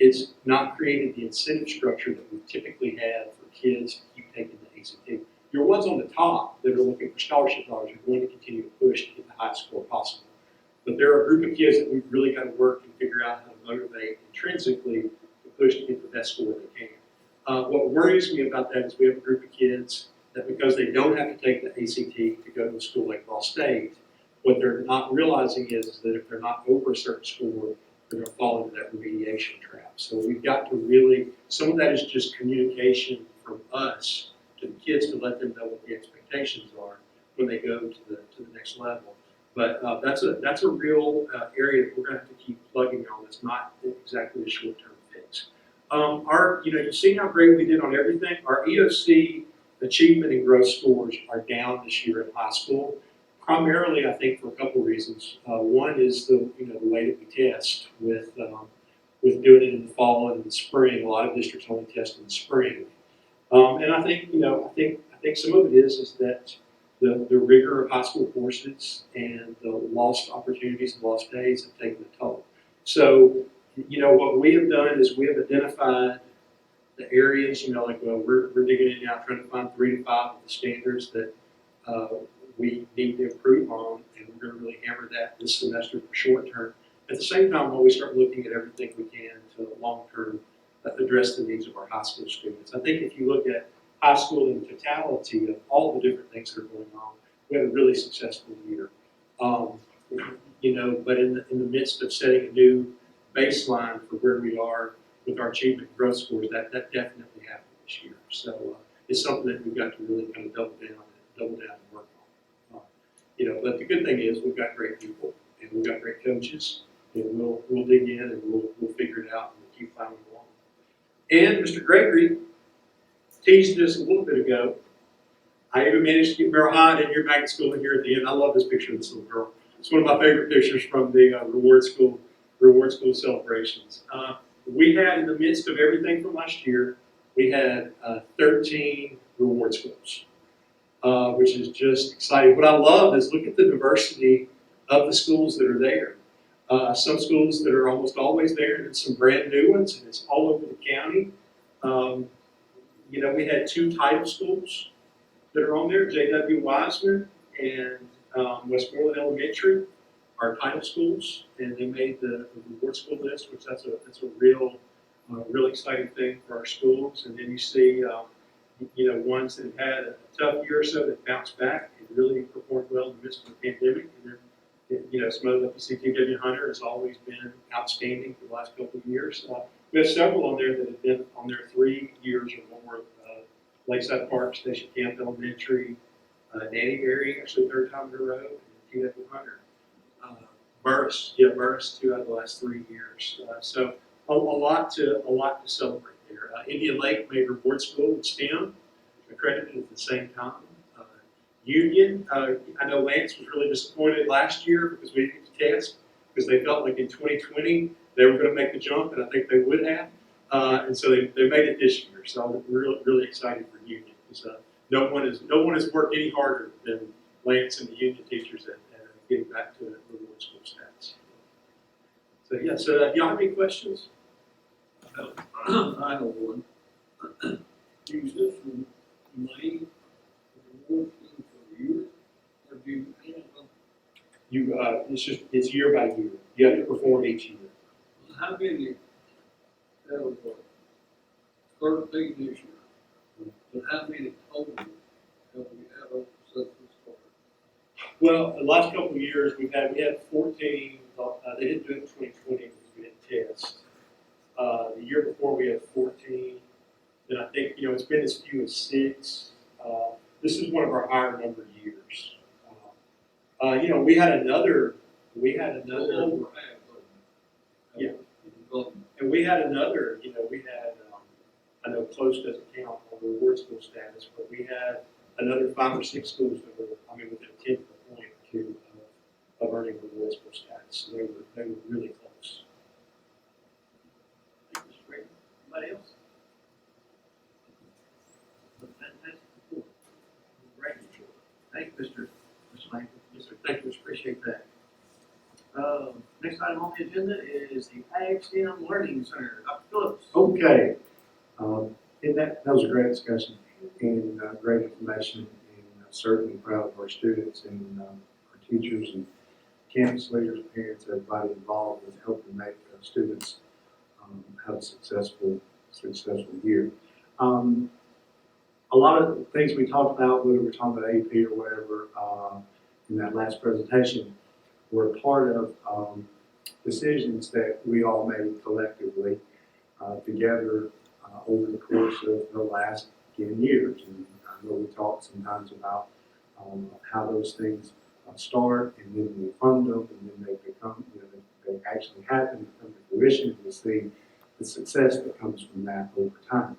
It's not created the incentive structure that we typically have for kids to keep taking the ACT. Your ones on the top that are looking for scholarship dollars are going to continue to push to get the highest score possible. But there are a group of kids that we've really got to work and figure out how to motivate intrinsically to push to get the best score they can. What worries me about that is we have a group of kids that because they don't have to take the ACT to go to a school like Ball State, what they're not realizing is that if they're not over a certain score, they're going to fall into that remediation trap. So we've got to really, some of that is just communication from us to the kids to let them know what the expectations are when they go to the next level. But that's a real area that we're going to have to keep plugging on. It's not exactly a short-term fix. You've seen how great we did on everything. Our EOC achievement and growth scores are down this year in high school. Primarily, I think for a couple of reasons. One is the way that we test with doing it in the fall and in the spring. A lot of districts only test in the spring, and I think I think some of it is that the rigor of high school courses and the lost opportunities and lost days have taken a toll. So what we have done is we have identified the areas, we're digging in now, trying to find 3 to 5 of the standards that we need to improve on, and we're going to really hammer that this semester for short term. At the same time, while we start looking at everything we can to long term address the needs of our high school students. I think if you look at high school in totality of all the different things that are going on, we had a really successful year. But in the midst of setting a new baseline for where we are with our achievement and growth scores, that definitely happened this year. So it's something that we've got to really kind of double down and work on. But the good thing is we've got great people and we've got great coaches, and we'll dig in and we'll figure it out and we'll keep plowing along. And Mr. Gregory teased this a little bit ago. I even managed to get Meryl Hyde in here back at school here at the end. I love this picture of this little girl. It's one of my favorite pictures from the Reward School celebrations. We had, in the midst of everything from last year, we had 13 reward schools, which is just exciting. What I love is look at the diversity of the schools that are there. Some schools that are almost always there, and some brand new ones, and it's all over the county. We had 2 title schools that are on there, J.W. Wiseman and Westmoreland Elementary are title schools, and they made the reward school list, which that's a real exciting thing for our schools. And then you see ones that have had a tough year or so that bounced back and really performed well in the midst of the pandemic. And then some of the CTW Hunter has always been outstanding for the last couple of years. We have several on there that have been on there 3 years or more. Lakeside Park, Station Camp Elementary, Nanny Berry, actually 3rd time in a row, and TW Hunter. Burris 2 out of the last 3 years. So a lot to celebrate there. Indian Lake made reward school in STEM, accredited at the same time. Union, I know Lance was really disappointed last year because we didn't get to test, because they felt like in 2020 they were going to make the jump, and I think they would have. And so they made it this year. So I'm really excited for Union, because no one has worked any harder than Lance and the Union teachers at getting back to reward school stats. So yeah, do y'all have any questions? I have one. Use this from May, reward scheme for a year, or do you have It's year by year. You have to perform each year. how many, that was what, 13 this year, but how many total have we had up since we started? Well, the last couple of years we had 14. They didn't do it in 2020 because we didn't test. The year before we had 14. Then I think it's been as few as 6. This is one of our higher number years. We had another. Over half of them. Yeah. But And we had another, we had, I know close doesn't count on the reward school status, but we had another 5 or 6 schools that were, within a 10th of a point to of earning reward school status. So they were really close. Thank you, Mr. Grady. Anybody else? Fantastic report. Great report. Thank you, Mr. Langford. Yes, sir. Thank you, appreciate that. Next item on the agenda is the Ag STEM Learning Center. Dr. Phillips. Okay. And that was a great discussion and great information, and certainly proud of our students and our teachers and campus leaders, parents, everybody involved with helping make students have a successful year. A lot of the things we talked about, whether we're talking about AP or whatever, in that last presentation, were part of decisions that we all made collectively together over the course of the last 10 years. And I know we talked sometimes about how those things start, and then we fund them, and then they become, they actually happen, come to fruition, and we see the success that comes from that over time.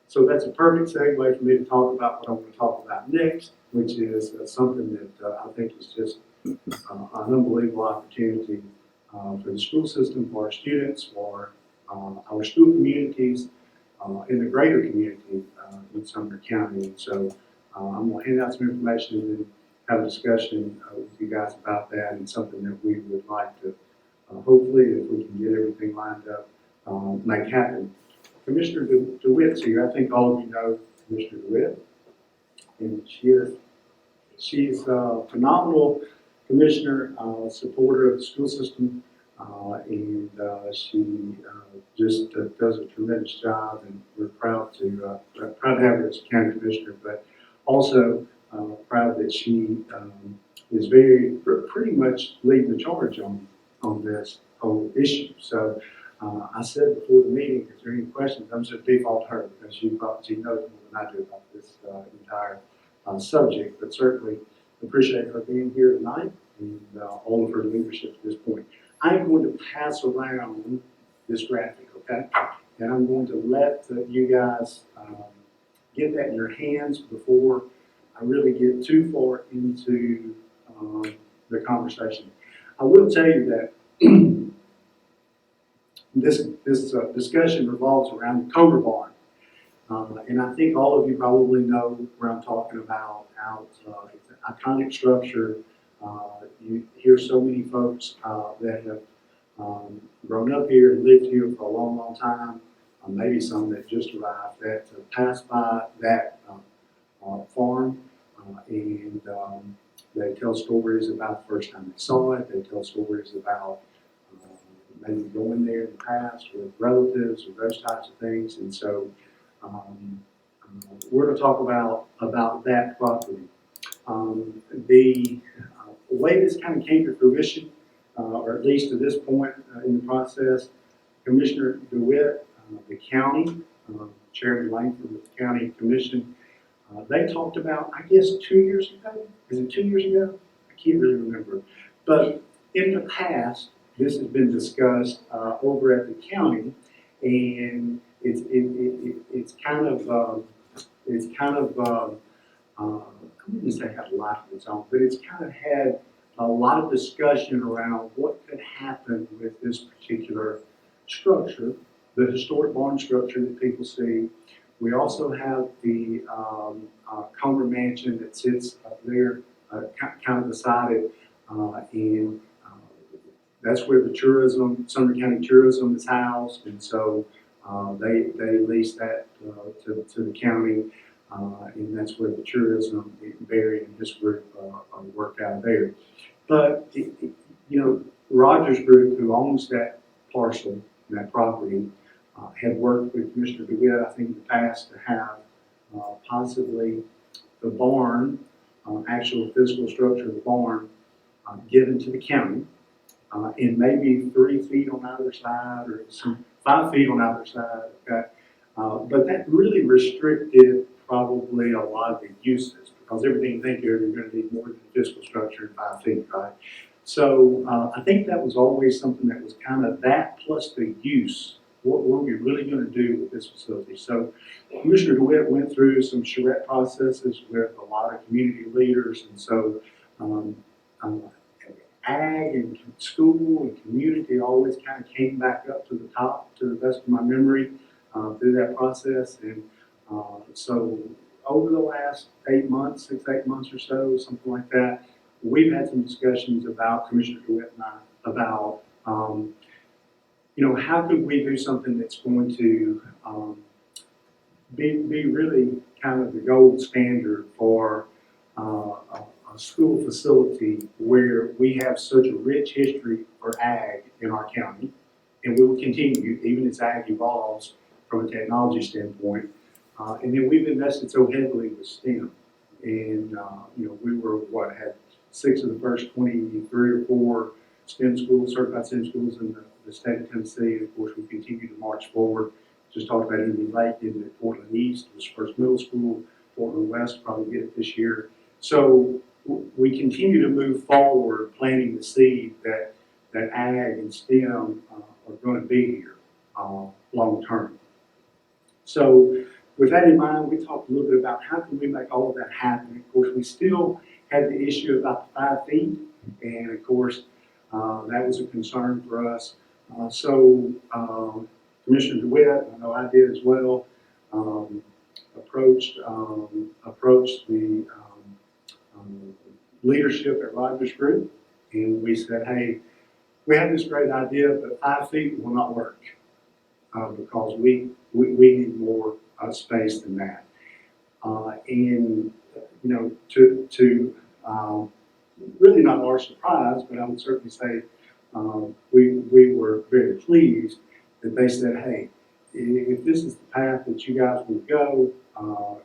So that's a perfect segue for me to talk about what I'm going to talk about next, which is something that I think is just an unbelievable opportunity for the school system, for our students, for our school communities, in the greater community in Sumner County. And so I'm going to hand out some information and then have a discussion with you guys about that, and something that we would like to, hopefully, if we can get everything lined up, make happen. Commissioner DeWitt's here. I think all of you know Commissioner DeWitt, and she's a phenomenal commissioner, supporter of the school system, and she just does a tremendous job, and we're proud to have her as county commissioner, but also proud that she is pretty much leading the charge on this whole issue. So I said before the meeting, if there are any questions, I'm just default to her, because she knows more than I do about this entire subject, but certainly appreciate her being here tonight and all of her leadership at this point. I'm going to pass around this graphic, okay? And I'm going to let you guys get that in your hands before I really get too far into the conversation. I will tell you that this discussion revolves around the Comer Barn. And I think all of you probably know where I'm talking about. It's an iconic structure. You hear so many folks that have grown up here and lived here for a long, long time, maybe some that just arrived, that passed by that farm, and they tell stories about the first time they saw it. They tell stories about maybe going there in the past with relatives or those types of things. And so we're going to talk about that property. The way this kind of came to fruition, or at least to this point in the process, Commissioner DeWitt, the county, Chairman Langford with the County Commission, they talked about, I guess, 2 years ago. Is it 2 years ago? I can't really remember. But in the past, this has been discussed over at the county, and it's kind of I wouldn't say had a life of its own, but it's kind of had a lot of discussion around what could happen with this particular structure, the historic barn structure that people see. We also have the Comer Mansion that sits up there, kind of beside it, and that's where the tourism, Sumner County Tourism, is housed, and so they lease that to the county, and that's where the tourism, Barry and his group work out of there. But Rogers Group, who owns that parcel, that property, had worked with Commissioner DeWitt, I think, in the past to have possibly the barn, actual physical structure of the barn, given to the county, and maybe 3 feet on either side, or 5 feet on either side. Okay? But that really restricted probably a lot of the uses, because everything you think of, you're going to need more than physical structure and 5 feet, right? So I think that was always something that was kind of that plus the use. What were we really going to do with this facility? So Commissioner DeWitt went through some charrette processes with a lot of community leaders, and so ag and school and community always kind of came back up to the top, to the best of my memory, through that process. And so over the last 8 months, 6-8 months or so, something like that, we've had some discussions about, Commissioner DeWitt and I, about how could we do something that's going to be really kind of the gold standard for a school facility where we have such a rich history for ag in our county, and we will continue even as ag evolves from a technology standpoint. And then we've invested so heavily with STEM, and we had 6 of the first 23 or 4 STEM schools, certified STEM schools in the state of Tennessee. And of course, we continue to march forward. Just talked about Indian Lake, didn't it? Portland East was first middle school. Portland West probably get it this year. So we continue to move forward, planting the seed that ag and STEM are going to be here long term. So with that in mind, we talked a little bit about how can we make all of that happen. Of course, we still had the issue about the 5 feet, and of course, that was a concern for us. Commissioner DeWitt, I know I did as well, approached the leadership at Rogers Group, and we said, hey, we have this great idea, but 5 feet will not work because we need more space than that. And you know, to really not our surprise, but I would certainly say we were very pleased that they said, hey, if this is the path that you guys will go,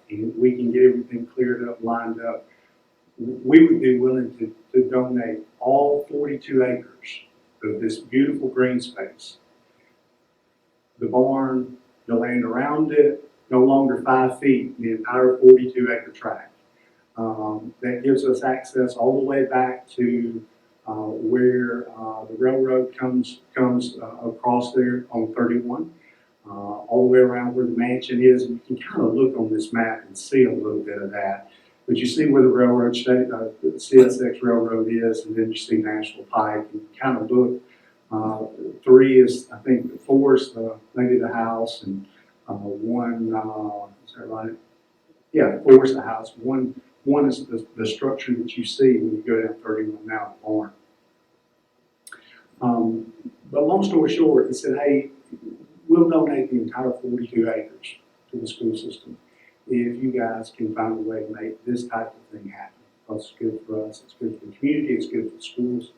and we can get everything cleared up, lined up, we would be willing to donate all 42 acres of this beautiful green space. The barn, the land around it, no longer 5 feet, the entire 42-acre tract. That gives us access all the way back to where the railroad comes across there on 31, all the way around where the mansion is. And you can kind of look on this map and see a little bit of that. But you see where the railroad, the CSX railroad is, and then you see National Pike, and you kind of look. 3 is, I think, 4 is maybe the house, and 1, is that right? Yeah, 4 is the house. One is the structure that you see when you go down 31 now, the barn. But long story short, it said, hey, we'll donate the entire 42 acres to the school system if you guys can find a way to make this type of thing happen. Because it's good for us, it's good for the community, it's good for the schools.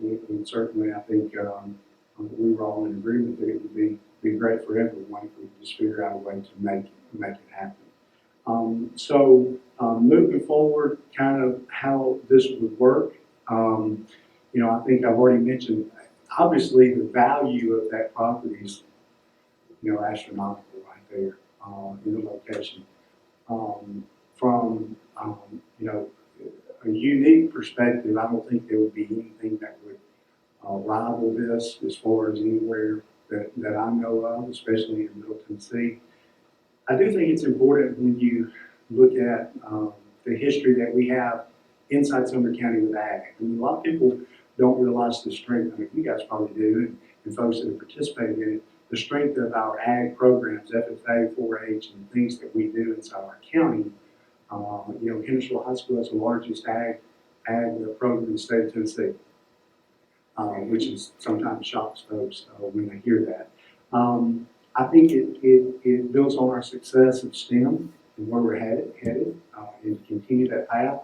And certainly, I think we were all in agreement that it would be great for everyone if we could just figure out a way to make it happen. Moving forward, kind of how this would work, you know, I think I've already mentioned, obviously the value of that property is, you know, astronomical right there in the location. From, you know, a unique perspective, I don't think there would be anything that would rival this as far as anywhere that I know of, especially in Middle Tennessee. I do think it's important when you look at the history that we have inside Sumner County with ag. I mean, a lot of people don't realize the strength, I mean, you guys probably do, and folks that have participated in it, the strength of our ag programs, FFA, 4-H, and things that we do inside our county. You know, Hendersonville High School has the largest ag program in the state of Tennessee, which is sometimes shocks folks when they hear that. I think it builds on our success of STEM and where we're headed and to continue that path.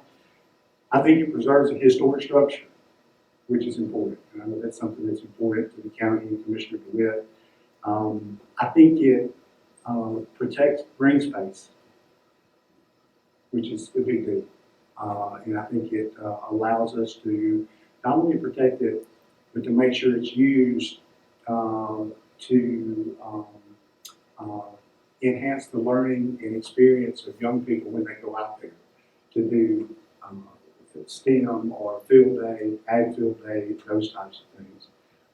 I think it preserves a historic structure, which is important. And I know that's something that's important to the county and Commissioner DeWitt. I think it protects green space, which is a big deal. And I think it allows us to not only protect it, but to make sure it's used to enhance the learning and experience of young people when they go out there to do STEM or field day, ag field day, those types of things.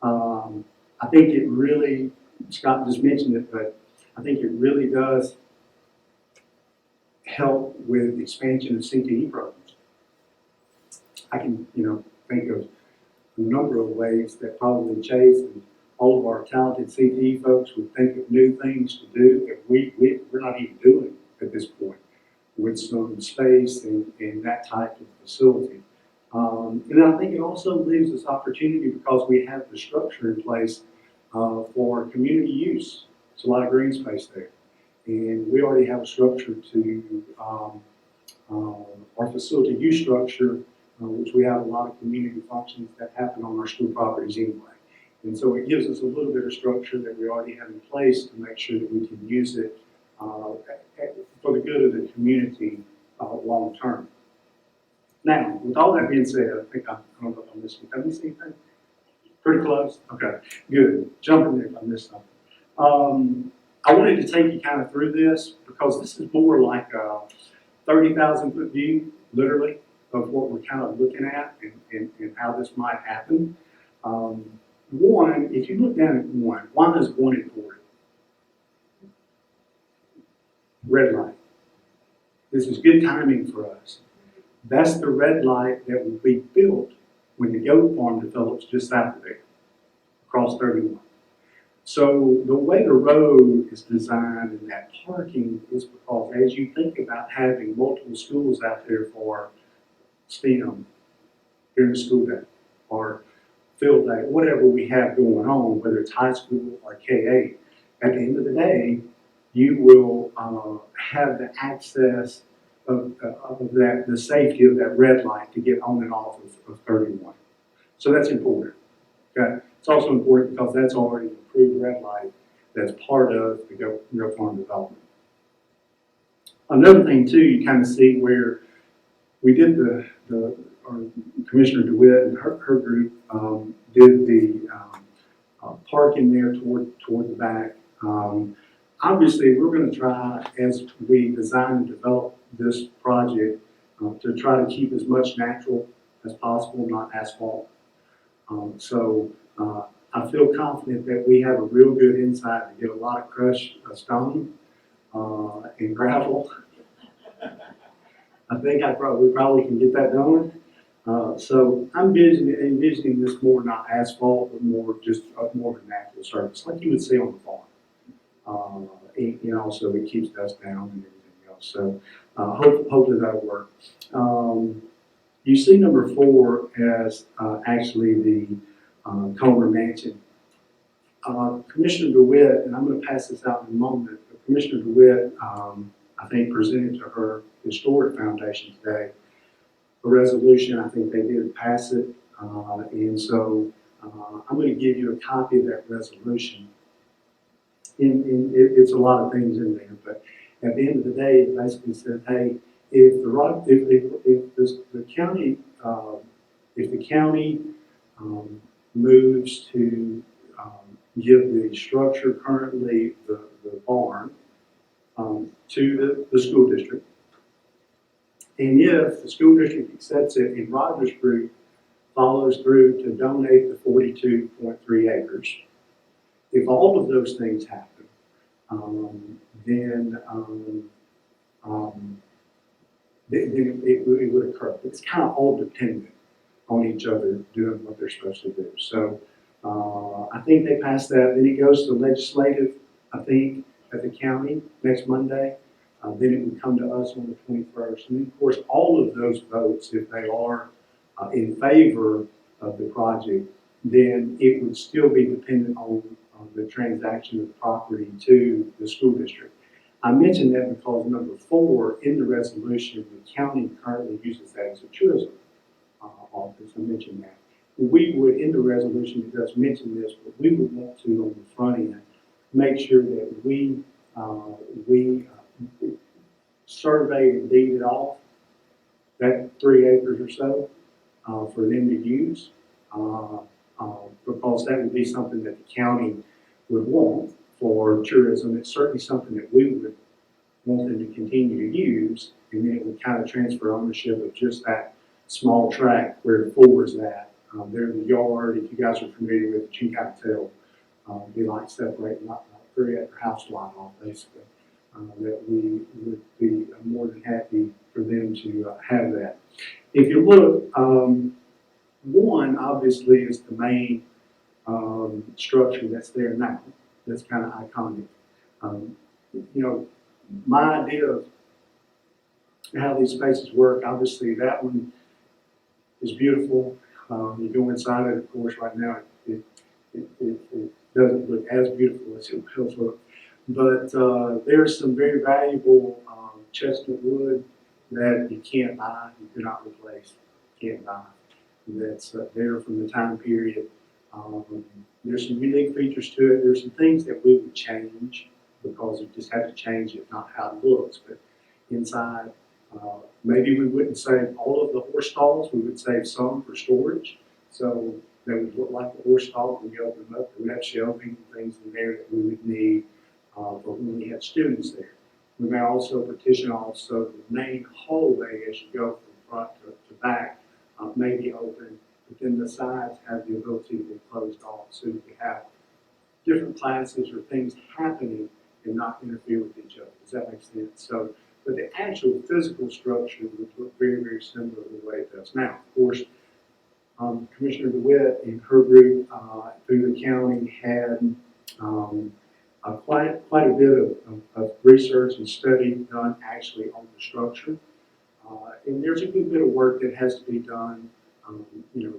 I think it really, Scott just mentioned it, but I think it really does help with expansion of CTE programs. I can, you know, think of a number of ways that probably Chase and all of our talented CTE folks would think of new things to do that we're not even doing at this point with some space and that type of facility. And I think it also leaves us opportunity because we have the structure in place for community use. There's a lot of green space there. And we already have a structure to our facility use structure, which we have a lot of community functions that happen on our school properties anyway. And so it gives us a little bit of structure that we already have in place to make sure that we can use it for the good of the community long term. Now, with all that being said, I think I don't know if I missed anything. Have you seen anything? Pretty close? Okay, good. Jump in there if I missed something. I wanted to take you kind of through this because this is more like a 30,000 foot view, literally, of what we're kind of looking at and how this might happen. One, if you look down at one, why is 1 important? red light. This is good timing for us. That's the red light that will be built when the goat farm develops just south of there, across 31. So the way the road is designed and that parking is because as you think about having multiple schools out there for STEM during the school day or field day, whatever we have going on, whether it's high school or K-8, at the end of the day, you will have the access of that, the safety of that red light to get on and off of 31. So that's important. Okay? It's also important because that's already an approved red light that's part of the goat farm development. Another thing too, you kind of see where we did or Commissioner DeWitt and her group did the parking there toward the back. Obviously, we're going to try, as we design and develop this project, to try to keep as much natural as possible, not asphalt. So I feel confident that we have a real good insight to get a lot of crushed stone and gravel. I think we probably can get that done. So I'm envisioning this more not asphalt, but more just more of a natural surface, like you would see on the farm. So it keeps dust down and everything else. So hopefully that'll work. You see number 4 as actually the Comer Mansion. Commissioner DeWitt, and I'm going to pass this out in a moment, but Commissioner DeWitt, I think, presented to her Historic Foundation today a resolution. I think they did pass it, and so I'm going to give you a copy of that resolution. It's a lot of things in there, but at the end of the day, it basically said, hey, if the county moves to give the structure currently the barn to the school district, and if the school district accepts it and Rogers Group follows through to donate the 42.3 acres, if all of those things happen, then it would occur. It's kind of all dependent on each other doing what they're supposed to do. So I think they passed that. Then it goes to legislative, I think, at the county next Monday. Then it would come to us on the 21st. And of course, all of those votes, if they are in favor of the project, then it would still be dependent on the transaction of the property to the school district. I mentioned that because number 4 in the resolution, the county currently uses that as a tourism office. I mentioned that. We would, in the resolution, it does mention this, but we would want to, on the front end, make sure that we survey and deed it off, that 3 acres or so, for them to use, because that would be something that the county would want for tourism. It's certainly something that we would want them to continue to use, and then it would kind of transfer ownership of just that small tract where 4 is at. There in the yard, if you guys are familiar with it, you can kind of tell, we like separating not 3 acre house lot off, basically. That we would be more than happy for them to have that. If you look, 1 obviously is the main structure that's there now. That's kind of iconic. My idea of how these spaces work, obviously that one is beautiful. You go inside it, of course, right now it doesn't look as beautiful as it will look. But there's some very valuable chestnut wood that you can't buy, you cannot replace, can't buy. That's there from the time period. There's some unique features to it. There's some things that we would change because we just have to change it, not how it looks. But inside, maybe we wouldn't save all of the horse stalls. We would save some for storage. So they would look like a horse stall when you open them up. We would have shelving and things in there that we would need for when we had students there. We may also partition off so the main hallway as you go from front to back may be open, but then the sides have the ability to be closed off so you can have different classes or things happening and not interfere with each other. Does that make sense? So, but the actual physical structure would look very, very similar to the way it does now. Of course, Commissioner DeWitt and her group through the county had quite a bit of research and study done actually on the structure. And there's a good bit of work that has to be done. You know,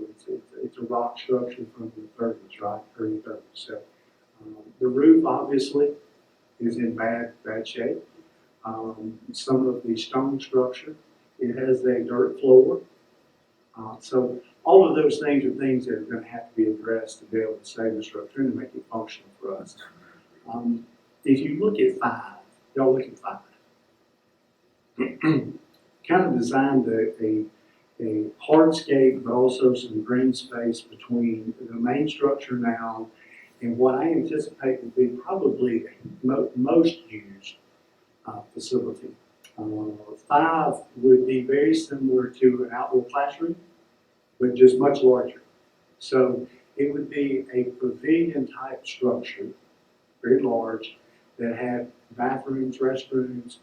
it's a rock structure from the 30s, right? Early 30s. So the roof obviously is in bad shape. Some of the stone structure, it has a dirt floor. So all of those things are things that are going to have to be addressed to be able to save the structure and make it functional for us. If you look at 5, y'all look at 5. Kind of designed a hardscape, but also some green space between the main structure now and what I anticipate will be probably the most used facility. 5 would be very similar to an outdoor classroom, but just much larger. So it would be a pavilion type structure, very large, that had bathrooms, restrooms,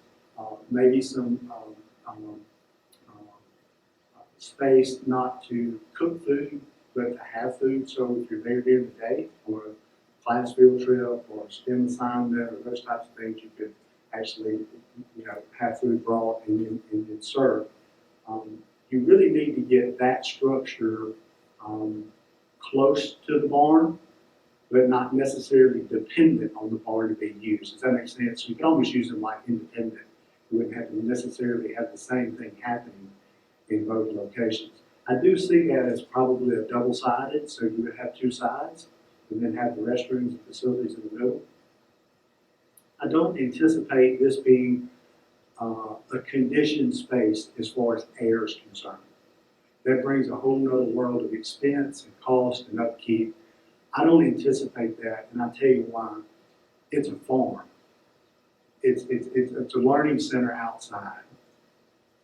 maybe some space not to cook food, but to have food. So if you're there during the day or a class field trip or a STEM assignment or those types of things, you could actually, you know, have food brought and then served. You really need to get that structure close to the barn, but not necessarily dependent on the barn to be used. Does that make sense? So you can almost use them like independent. You wouldn't have to necessarily have the same thing happening in both locations. I do see that as probably a double-sided, so you would have 2 sides and then have the restrooms and facilities in the middle. I don't anticipate this being a conditioned space as far as air is concerned. That brings a whole nother world of expense and cost and upkeep. I don't anticipate that, and I'll tell you why. It's a farm. It's a learning center outside,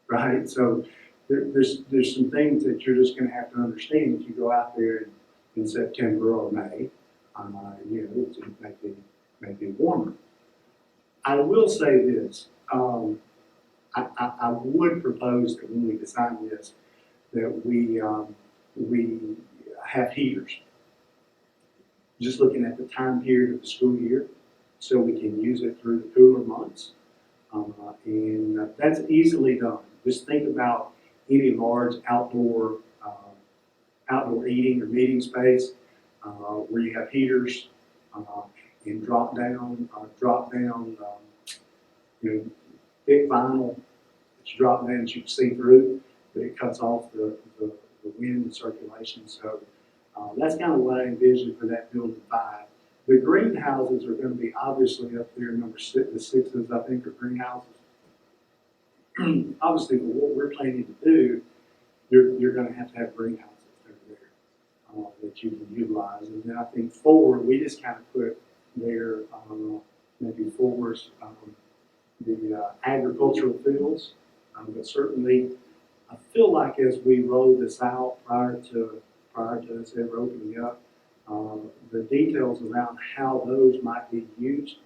right? So there's some things that you're just going to have to understand if you go out there in September or May. You know, it may be warmer. I will say this. I would propose that when we design this, that we have heaters. Just looking at the time period of the school year, so we can use it through the cooler months. And that's easily done. Just think about any large outdoor eating or meeting space where you have heaters and drop down, you know, thick vinyl that you drop down that you can see through, but it cuts off the wind and circulation. So that's kind of what I envision for that building 5. The greenhouses are going to be obviously up there. Number 6, the 6s I think are greenhouses. Obviously, for what we're planning to do, you're going to have greenhouses over there that you can utilize. And then I think 4, we just kind of put there maybe 4's the agricultural fields, but certainly I feel like as we roll this out prior to us ever opening up, the details around how those might be used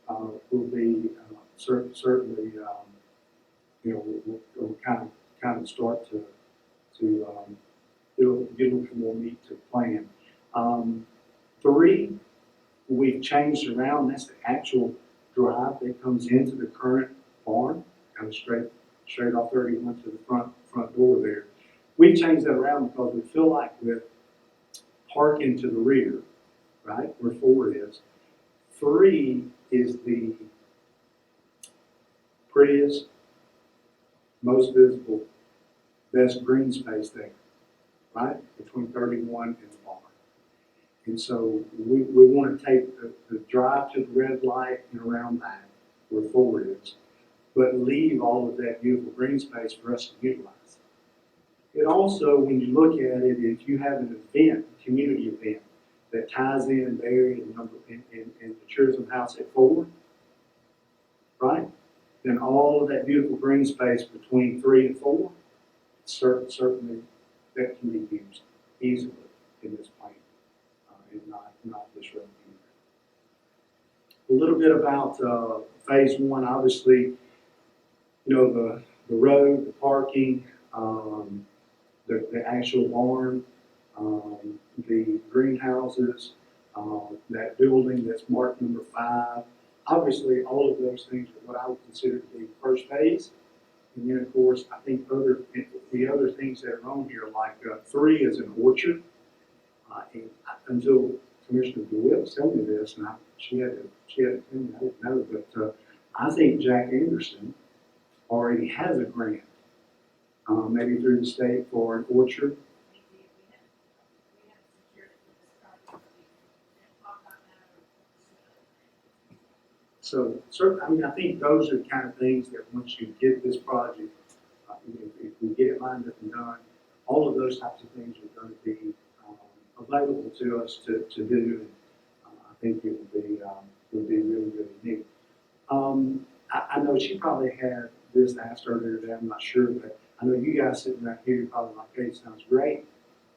will be certainly you know we'll kind of start to get a little more meat to the plan. 3, we've changed around. That's the actual drive that comes into the current barn, kind of straight off 31 to the front door there. We've changed that around because we feel like with parking to the rear, right, where 4 is, 3 is the prettiest, most visible, best green space there, right, between 31 and the barn. And so we want to take the drive to the red light and around that, where 4 is, but leave all of that beautiful green space for us to utilize. It also, when you look at it, if you have an event, a community event, that ties in there in the tourism house at 4, right? Then all of that beautiful green space between 3 and 4, certainly that can be used easily in this plan and not disrupting. little bit about, phase one, obviously, you know, the road, the parking, the actual barn, the greenhouses, that building that's marked number 5. Obviously, all of those things are what I would consider to be first phase. And then, of course, I think the other things that are on here, like 3 is an orchard. And until Commissioner DeWitt was telling me this, and she had to tell me, I didn't know, but I think Jack Anderson already has a grant, maybe through the state for an orchard. So, I mean, I think those are the kind of things that once you get this project, if we get it lined up and done, all of those types of things are going to be available to us to do. And I think it would be really, really neat. I know she probably had this asked earlier today, I'm not sure, but I know you guys sitting right here, you're probably like, hey, it sounds great.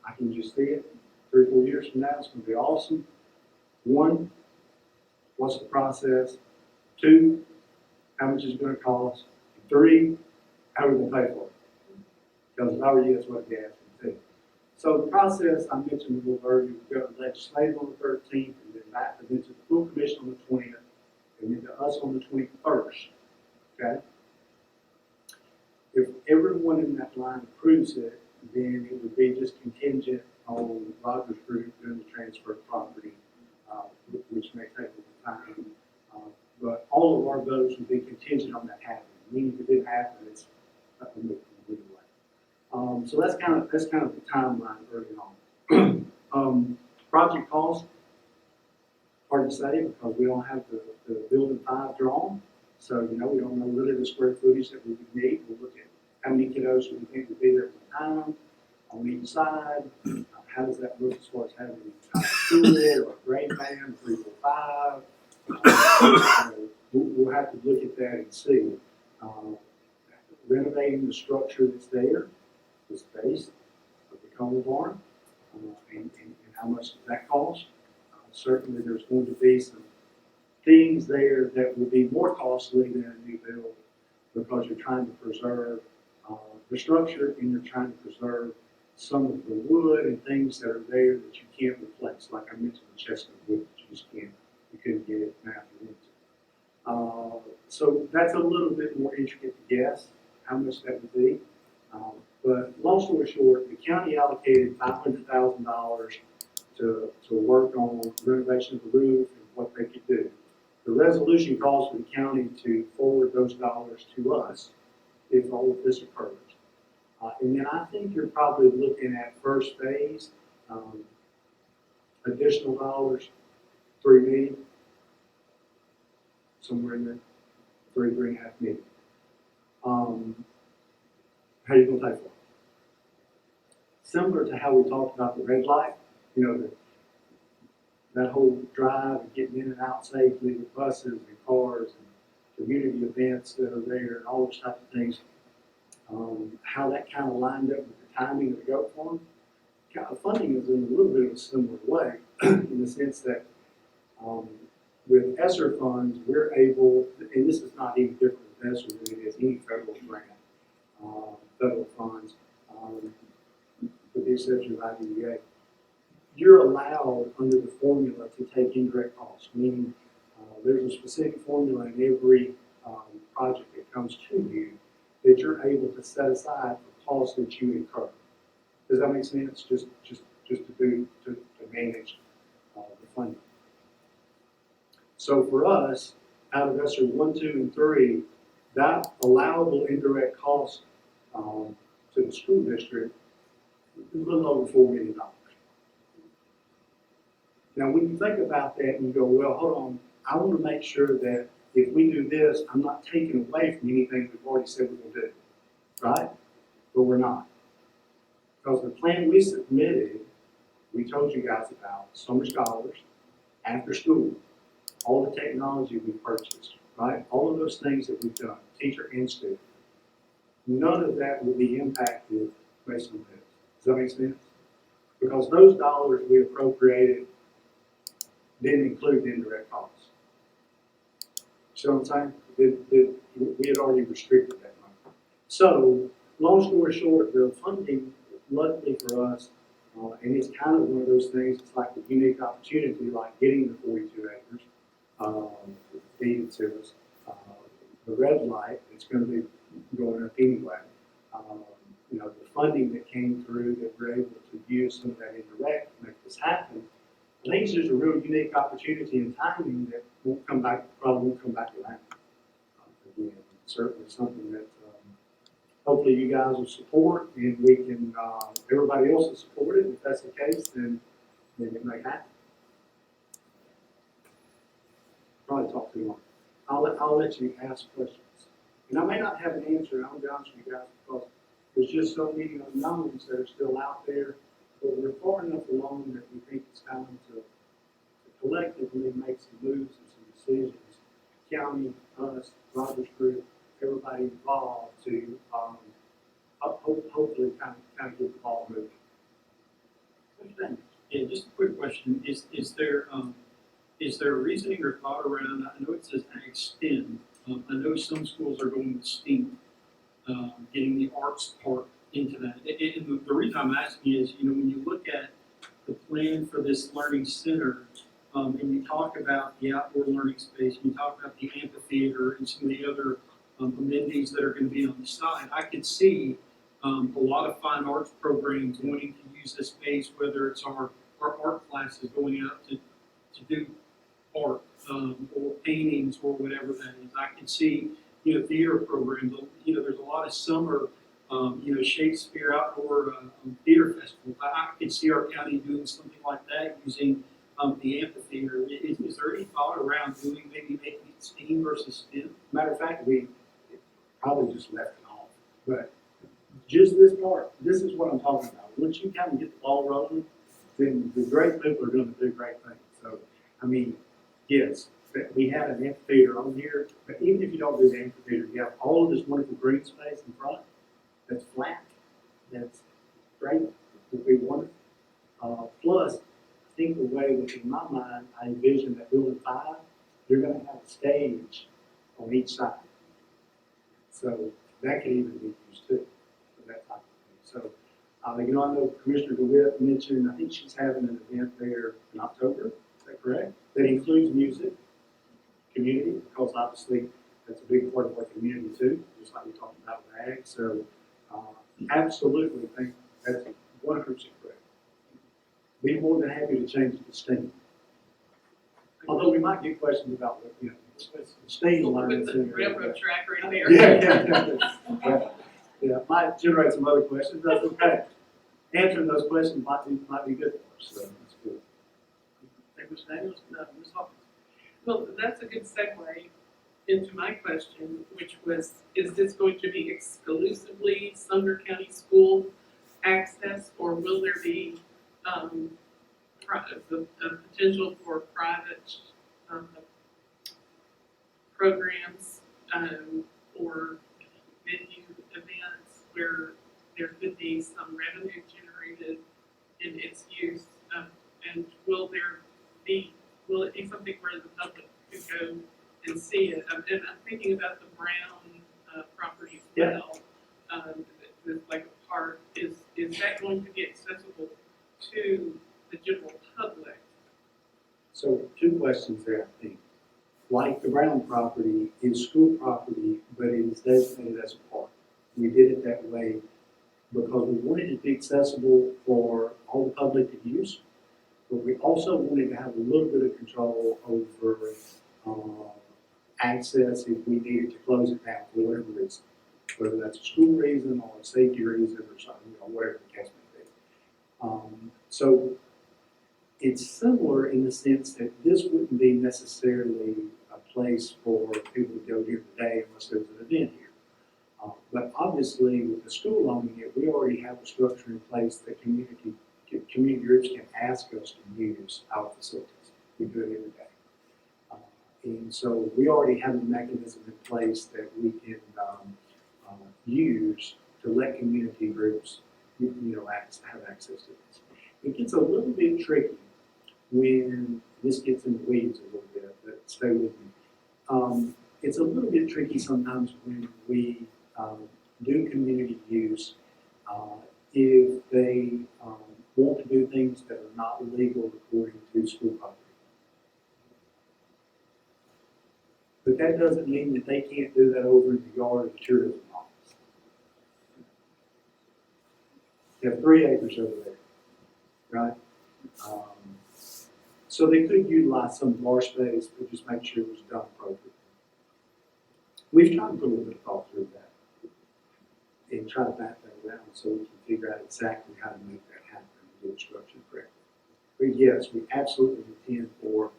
I can just see it. 3 or 4 years from now, it's going to be awesome. 1, what's the process? 2, how much is it going to cost? 3, how are we going to pay for it? Because if I were you, that's what I'd be asking too. So the process, I mentioned a little earlier, we go to legislative on the 13th, and then to the full commission on the 20th, and then to us on the 21st. Okay? If everyone in that line approves it, then it would be just contingent on Rogers Group doing the transfer of property, which may take a little time. But all of our votes would be contingent on that happening. Meaning if it didn't happen, it's not going to move anyway. So that's kind of the timeline early on. Project cost, hard to say because we don't have the building 5 drawn. So, you know, we don't know really the square footage that we would need. We'll look at how many kiddos we think would be there at one time on each side. How does that look as far as having a school or a grade band, 3, 4, 5? We'll have to look at that and see. Renovating the structure that's there, the space of the common barn, and how much does that cost? Certainly there's going to be some things there that will be more costly than a new build because you're trying to preserve the structure and you're trying to preserve some of the wood and things that are there that you can't replace. Like I mentioned, the chestnut wood that you just can't, you couldn't get it now if you wanted to. So that's a little bit more intricate to guess how much that would be. But long story short, the county allocated $500,000 to work on renovation of the roof and what they could do. The resolution calls for the county to forward those dollars to us if all of this occurs. And then I think you're probably looking at first phase, additional dollars, $3 million, somewhere in there, $3.5 million. How are you going to pay for it? Similar to how we talked about the red light, you know, that whole drive and getting in and out safely with buses and cars and community events that are there and all those types of things. How that kind of lined up with the timing of the goat farm. Funding is in a little bit of a similar way in the sense that with ESSER funds, we're able, and this is not any different with ESSER than it is any federal grant, federal funds, with the exception of IDEA. You're allowed under the formula to take indirect costs, meaning there's a specific formula in every project that comes to you that you're able to set aside for costs that you incur. Does that make sense? Just to manage the funding. So for us, out of ESSER 1, 2, and 3, that allowable indirect cost to the school district is a little over $4 million. Now, when you think about that and you go, well, hold on, I want to make sure that if we do this, I'm not taking away from anything we've already said we're going to do, right? But we're not. Because the plan we submitted, we told you guys about summer scholars, after school, all the technology we purchased, right? All of those things that we've done, teacher and student. None of that will be impacted based on this. Does that make sense? Because those dollars we appropriated didn't include the indirect costs. See what I'm saying? We had already restricted that money. So, long story short, the funding, luckily for us, and it's kind of one of those things, it's like a unique opportunity, like getting the 42 acres, deeded to us. The red light, it's gonna be going up anyway. You know, the funding that came through, that we're able to use some of that indirect to make this happen, I think it's just a real unique opportunity and timing that won't come back, probably won't come back around. Again, certainly something that, hopefully you guys will support, and we can, everybody else will support it. If that's the case, then it may happen. Probably talk too long. I'll let you ask questions. And I may not have an answer, I'll be honest with you guys, because there's just so many unknowns that are still out there. But we're far enough along that we think it's time to collectively make some moves and some decisions. County, us, Rogers Group, everybody involved to hopefully kind of get the ball moving. Yeah, just a quick question, is there a reasoning or thought around, I know it says Ag STEM, I know some schools are going with STEAM, getting the arts part into that. And the reason I'm asking is, you know, when you look at the plan for this learning center, and you talk about the outdoor learning space, you talk about the amphitheater and some of the other amenities that are going to be on the side, I could see a lot of fine arts programs wanting to use this space, whether it's our art classes going out to do art or paintings or whatever that is. I can see, you know, theater programs. You know, there's a lot of summer, you know, Shakespeare outdoor theater festivals. I can see our county doing something like that using the amphitheater. Is there any thought around maybe making it STEAM versus STEM? Matter of fact, we probably just left it off. But just this part, this is what I'm talking about. Once you kind of get the ball rolling, then the great people are going to do great things. So, I mean, yes, we have an amphitheater on here, but even if you don't do the amphitheater, you have all of this wonderful green space in front that's flat, that's great, would be wonderful. Plus, I think the way that in my mind I envision that building 5, you're going to have a stage on each side. So that could even be used too, for that type of thing. So, you know, I know Commissioner DeWitt mentioned, I think she's having an event there in October, is that correct? That includes music, community, because obviously that's a big part of our community too, just like we talked about with ag. So, absolutely think that's 100% correct. Be more than happy to change it to STEAM. Although we might get questions about what, you know, STEAM learning. With the railroad track right there. Yeah, might generate some other questions, that's okay. Answering those questions might be good for us, so that's good. Thank you, Mr. Daniels, Ms. Hawkins. Well, that's a good segue into my question, which was, is this going to be exclusively Sumner County School access, or will there be the potential for private programs or venue events where there could be some revenue generated in its use? And will it be something where the public could go and see it? And I'm thinking about the Brown property as well. Like a park, is that going to be accessible to the general public? So 2 questions there, I think. Like the Brown property is school property, but it is designated as a park. We did it that way because we wanted it to be accessible for all the public to use, but we also wanted to have a little bit of control over access if we needed to close it down for whatever reason, whether that's a school reason or a safety reason or something, you know, whatever the case may be. So it's similar in the sense that this wouldn't be necessarily a place for people to go during the day unless there's an event here. But obviously, with the school owning it, we already have a structure in place that community groups can ask us to use our facilities. We do it every day. And so we already have a mechanism in place that we can use to let community groups, you know, have access to this. It gets a little bit tricky when this gets in the weeds a little bit, but stay with me. it's a little bit tricky sometimes when we do community use, if they want to do things that are not legal according to school property. But that doesn't mean that they can't do that over in the yard of the tourism office. You have 3 acres over there, right? So they could utilize some of our space, but just make sure it was done appropriately. We've tried to put a little bit of thought through that and try to back that around so we can figure out exactly how to make that happen and get it structured correctly. But yes, we absolutely intend for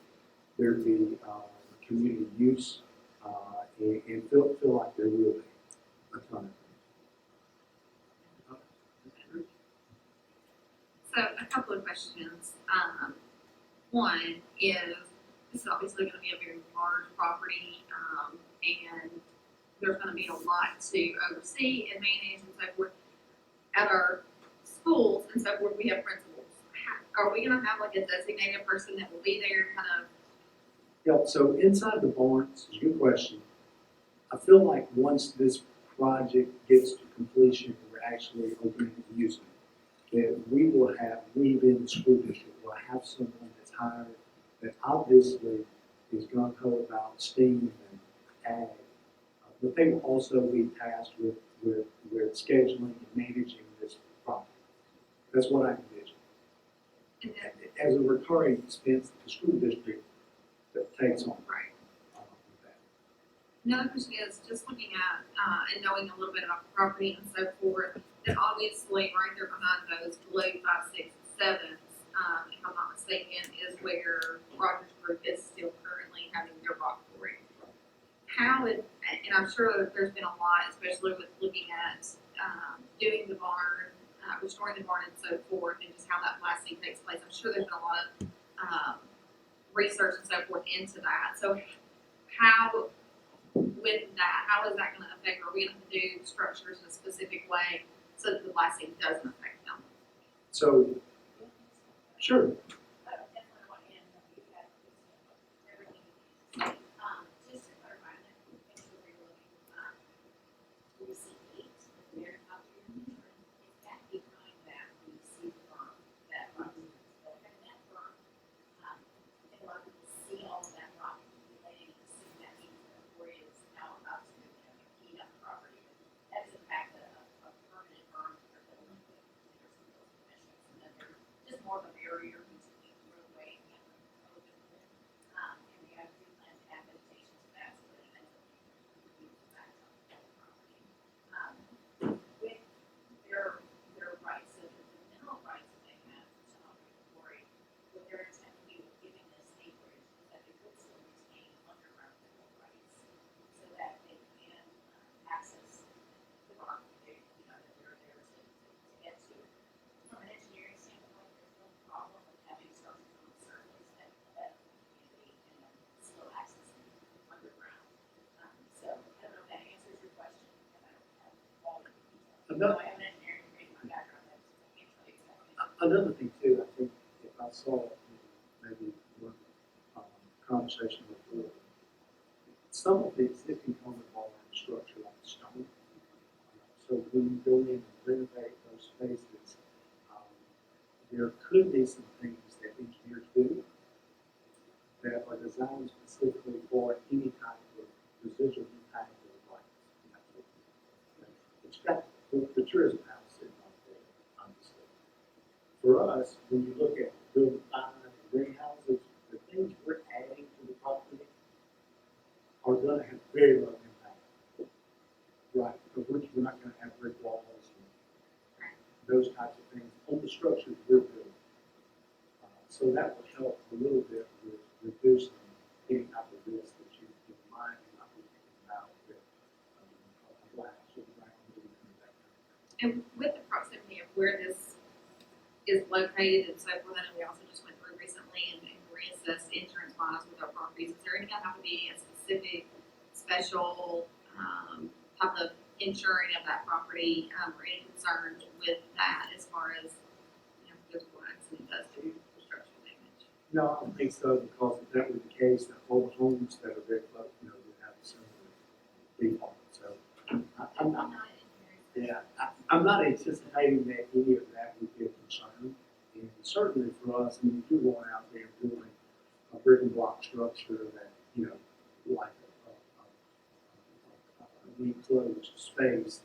there to be community use and feel like there will be a ton of things. So a couple of questions. One is, this is obviously gonna be a very large property, and there's gonna be a lot to oversee and manage and so forth. At our schools and so forth, we have principals. Are we gonna have like a designated person that will be there kind of? Yeah, so inside the barns, it's a good question. I feel like once this project gets to completion, we're actually opening and using it, that we will have, we in the school district will have someone that's hired that obviously is gonna go about STEAM and ag. But they will also be tasked with scheduling and managing this property. That's what I envision. And then, As a recurring expense that the school district that takes on. Right. With that. another question is just looking at, and knowing a little bit about the property and so forth, that obviously right there behind those blue 5, 6, 7s, if I'm not mistaken, is where Rogers Group is still currently having their rock quarry. How is, and I'm sure that there's been a lot, especially with looking at, doing the barn, restoring the barn and so forth, and just how that blasting takes place. I'm sure there's been a lot of, research and so forth into that. So how, with that, how is that gonna affect, are we gonna do structures in a specific way so that the blasting doesn't affect them? So, sure. Just to clarify, make sure we're looking, we see 8 there out here. Is that behind that, we see the berm, that rock, that berm? And a lot of people see all of that rock, they assume that means the quarry is now about to, heat up the property. That is in fact a permanent berm for the Olympic, there's some of those commissions, and then there's just more of a barrier between the roadway and the open pit. And we have pre-planned adaptation to that, so that it ends up being back on the property. With their rights, so the mineral rights that they have to operate the quarry, what their intent would be with giving this acreage is that they could still retain underground mineral rights, so that they can access the rock that they, that they're there to get to. From an engineering standpoint, there's no problem with having structures on the surface that community and then still accessing underground. So I don't know if that answers your question, and I don't have all the details. No. I have an engineering degree in my background, I can't tell you exactly. Another thing too, I think if I saw maybe one conversation before, some of the existing home barn structure like stone. So when you go in and renovate those spaces, there could be some things that engineers do that are designed specifically for any type of residual impact of the rights. It's got the tourism house sitting out there, obviously. For us, when you look at building 5 greenhouses, the things we're adding to the property are gonna have very low impact. Right, because we're not gonna have brick walls and those types of things on the structures we're building. So that will help a little bit with reducing any type of risk that you might not be thinking about with a glass or black and that kind of thing. And with the proximity of where this is located and so forth, and we also just went through recently and reassessed insurance bonds with our properties, is there any gonna have to be a specific, special, type of insuring of that property, or any concerns with that as far as, physical accident does to structural damage? No, I don't think so, because if that were the case, that all the homes that are very close, would have similar default. So I'm not, yeah, I'm not anticipating that any of that would be a concern. And certainly for us, I mean, if you're going out there doing a brick and block structure that, you know, like a enclosed space,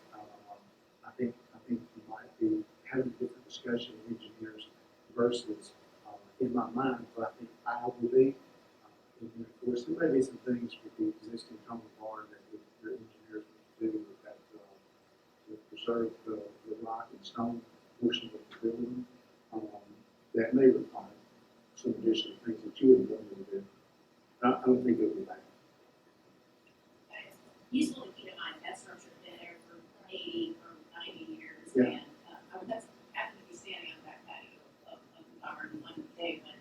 I think you might be having a different discussion with engineers versus, in my mind, what I think I will be. And then, of course, there may be some things with the existing common bar that the engineers would do with that, to preserve the rock and stone portion of the building, that may require some additional things that you would want to do. I don't think it would be bad. Useful to keep in mind, that structure's been there for 80 or 90 years, Yeah. and, I mean, that's happened to be standing on that patio of the barn one day when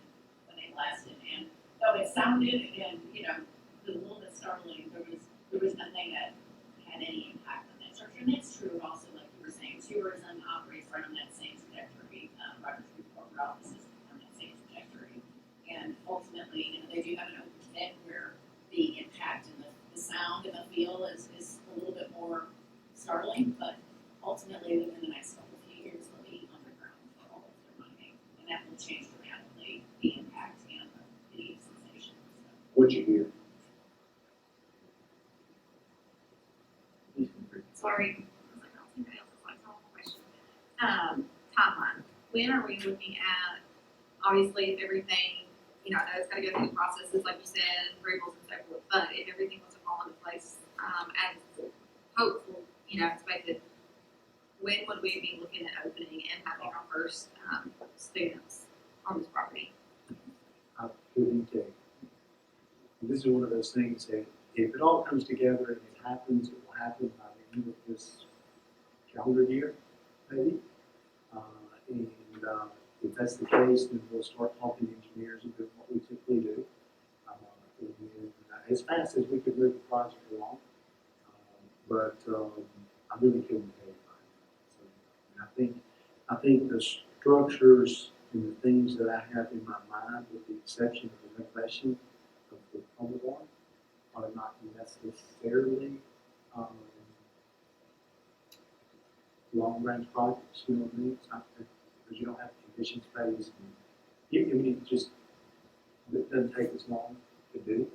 they blasted, and though it sounded, and, you know, a little bit startling, there was nothing that had any impact on that structure, and that's true also, like you were saying, tourism operates right on that same trajectory, Rogers Group corporate offices on that same trajectory, and ultimately, you know, they do have an open pit where the impact and the sound and the feel is a little bit more startling, but ultimately within the next couple of years, they'll be underground for all of their mining, and that will change dramatically the impact and the sensation. So. What'd you hear? Sorry. Somebody else's like, oh, question. Timeline. When are we looking at, obviously, if everything, you know, I know it's gotta go through the processes, like you said, approvals and so forth, but if everything was to fall into place, as hopeful, you know, expected, when would we be looking at opening and having our first, students on this property? I couldn't tell you. This is one of those things that if it all comes together and it happens, it will happen by the end of this calendar year, maybe. And if that's the case, then we'll start talking to engineers and doing what we typically do. And then, as fast as we could move the project along. But I really couldn't tell you right now. So, and I think the structures and the things that I have in my mind, with the exception of the renovation of the common one, are not necessarily long-range projects, you know what I mean? It's not that, because you don't have conditions phase, and I mean, it doesn't take as long to do.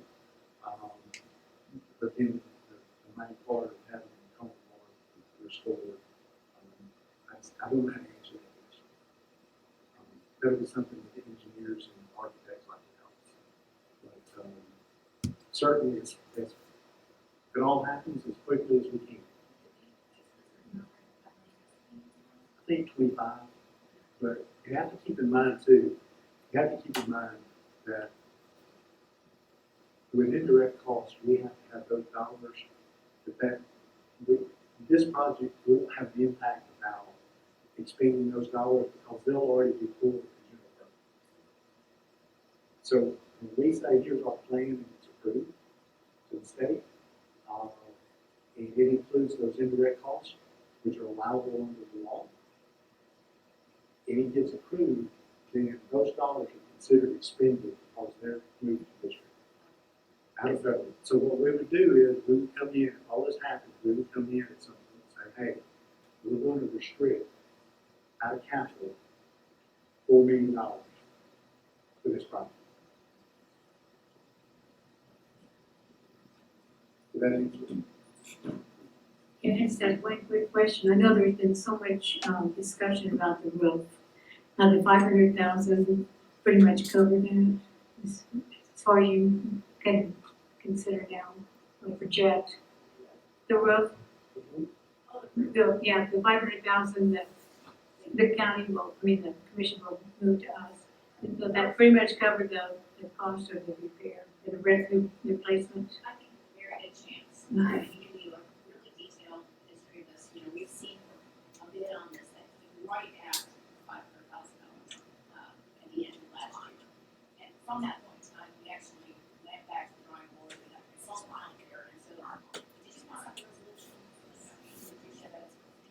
But then the main part of having the common bar restored, I don't know how to answer that question. That'll be something that the engineers and architects like to help us. But certainly, if it all happens as quickly as we can. I think 25, but you have to keep in mind too, that with indirect costs, we have to have those dollars, this project won't have the impact of our expending those dollars because they'll already be pulled at the general fund. So when we say here's our plan and it's approved to the state, and it includes those indirect costs, which are allowable under the law, and it gets approved, then those dollars are considered expended because they're moved to district. Out of federal. So what we would do is we would come in, if all this happens, we would come in at some point and say, hey, we're going to restrict out of capital $4 million for this project. Did that answer it? Can I just ask one quick question? I know there's been so much discussion about the roof. Now, the 500,000 pretty much covered that, as far as you can consider now, or project. The roof, the 500,000 that the county will, the commission will move to us. So that pretty much covered the cost of the repair, the replacement. I think there's a very good chance. Okay. I can give you a really detailed history of this. You know, we've seen a bid on this that came right at $500,000 at the end of last year. And from that point in time, we actually went back to the drawing board with a consultant on there and said, did you want a resolution?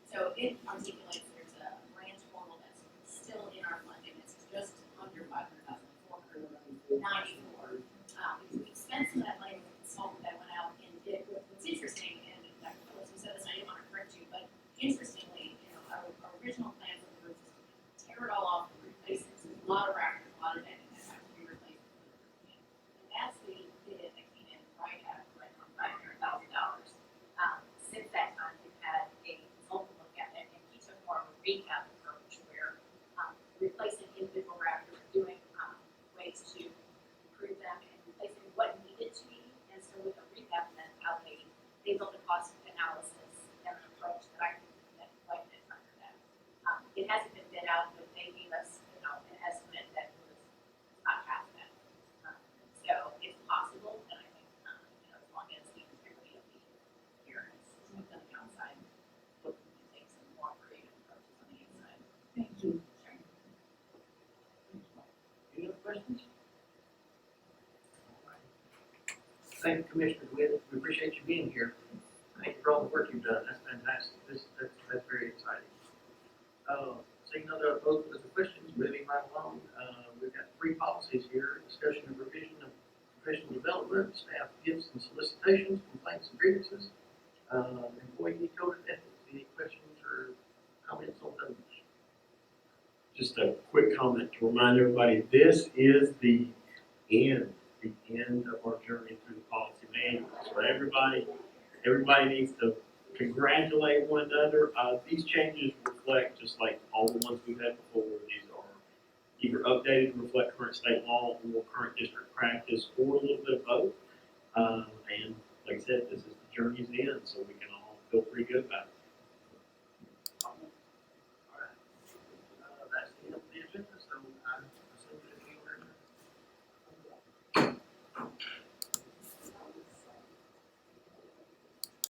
So it articulates there's a grant total that's still in our funding. It's just under 500,494. Because we spent some of that money with they built a cost analysis and an approach that I think that like it under that. It hasn't been bid out, but they gave us, you know, an estimate that was not half that. So it's possible, and I think, you know, as long as the integrity of the appearance is within the outside, we can take some more creative approaches on the inside. Thank you. Any other questions? Thank you, Commissioner Witt. We appreciate you being here. Thank you for all the work you've done. That's fantastic. That's very exciting. Seeing no other questions, moving right along. We've got 3 policies here. Discussion of revision of professional development, staff gifts and solicitations, complaints and grievances, employee code of ethics. Any questions or comments on those? Just a quick comment to remind everybody, this is the end of our journey through the policy manual. So everybody needs to congratulate one another. These changes reflect, just like all the ones we've had before, these are either updated to reflect current state law or current district practice, or a little bit of both. And like I said, this is the journey's end, so we can all feel pretty good about it.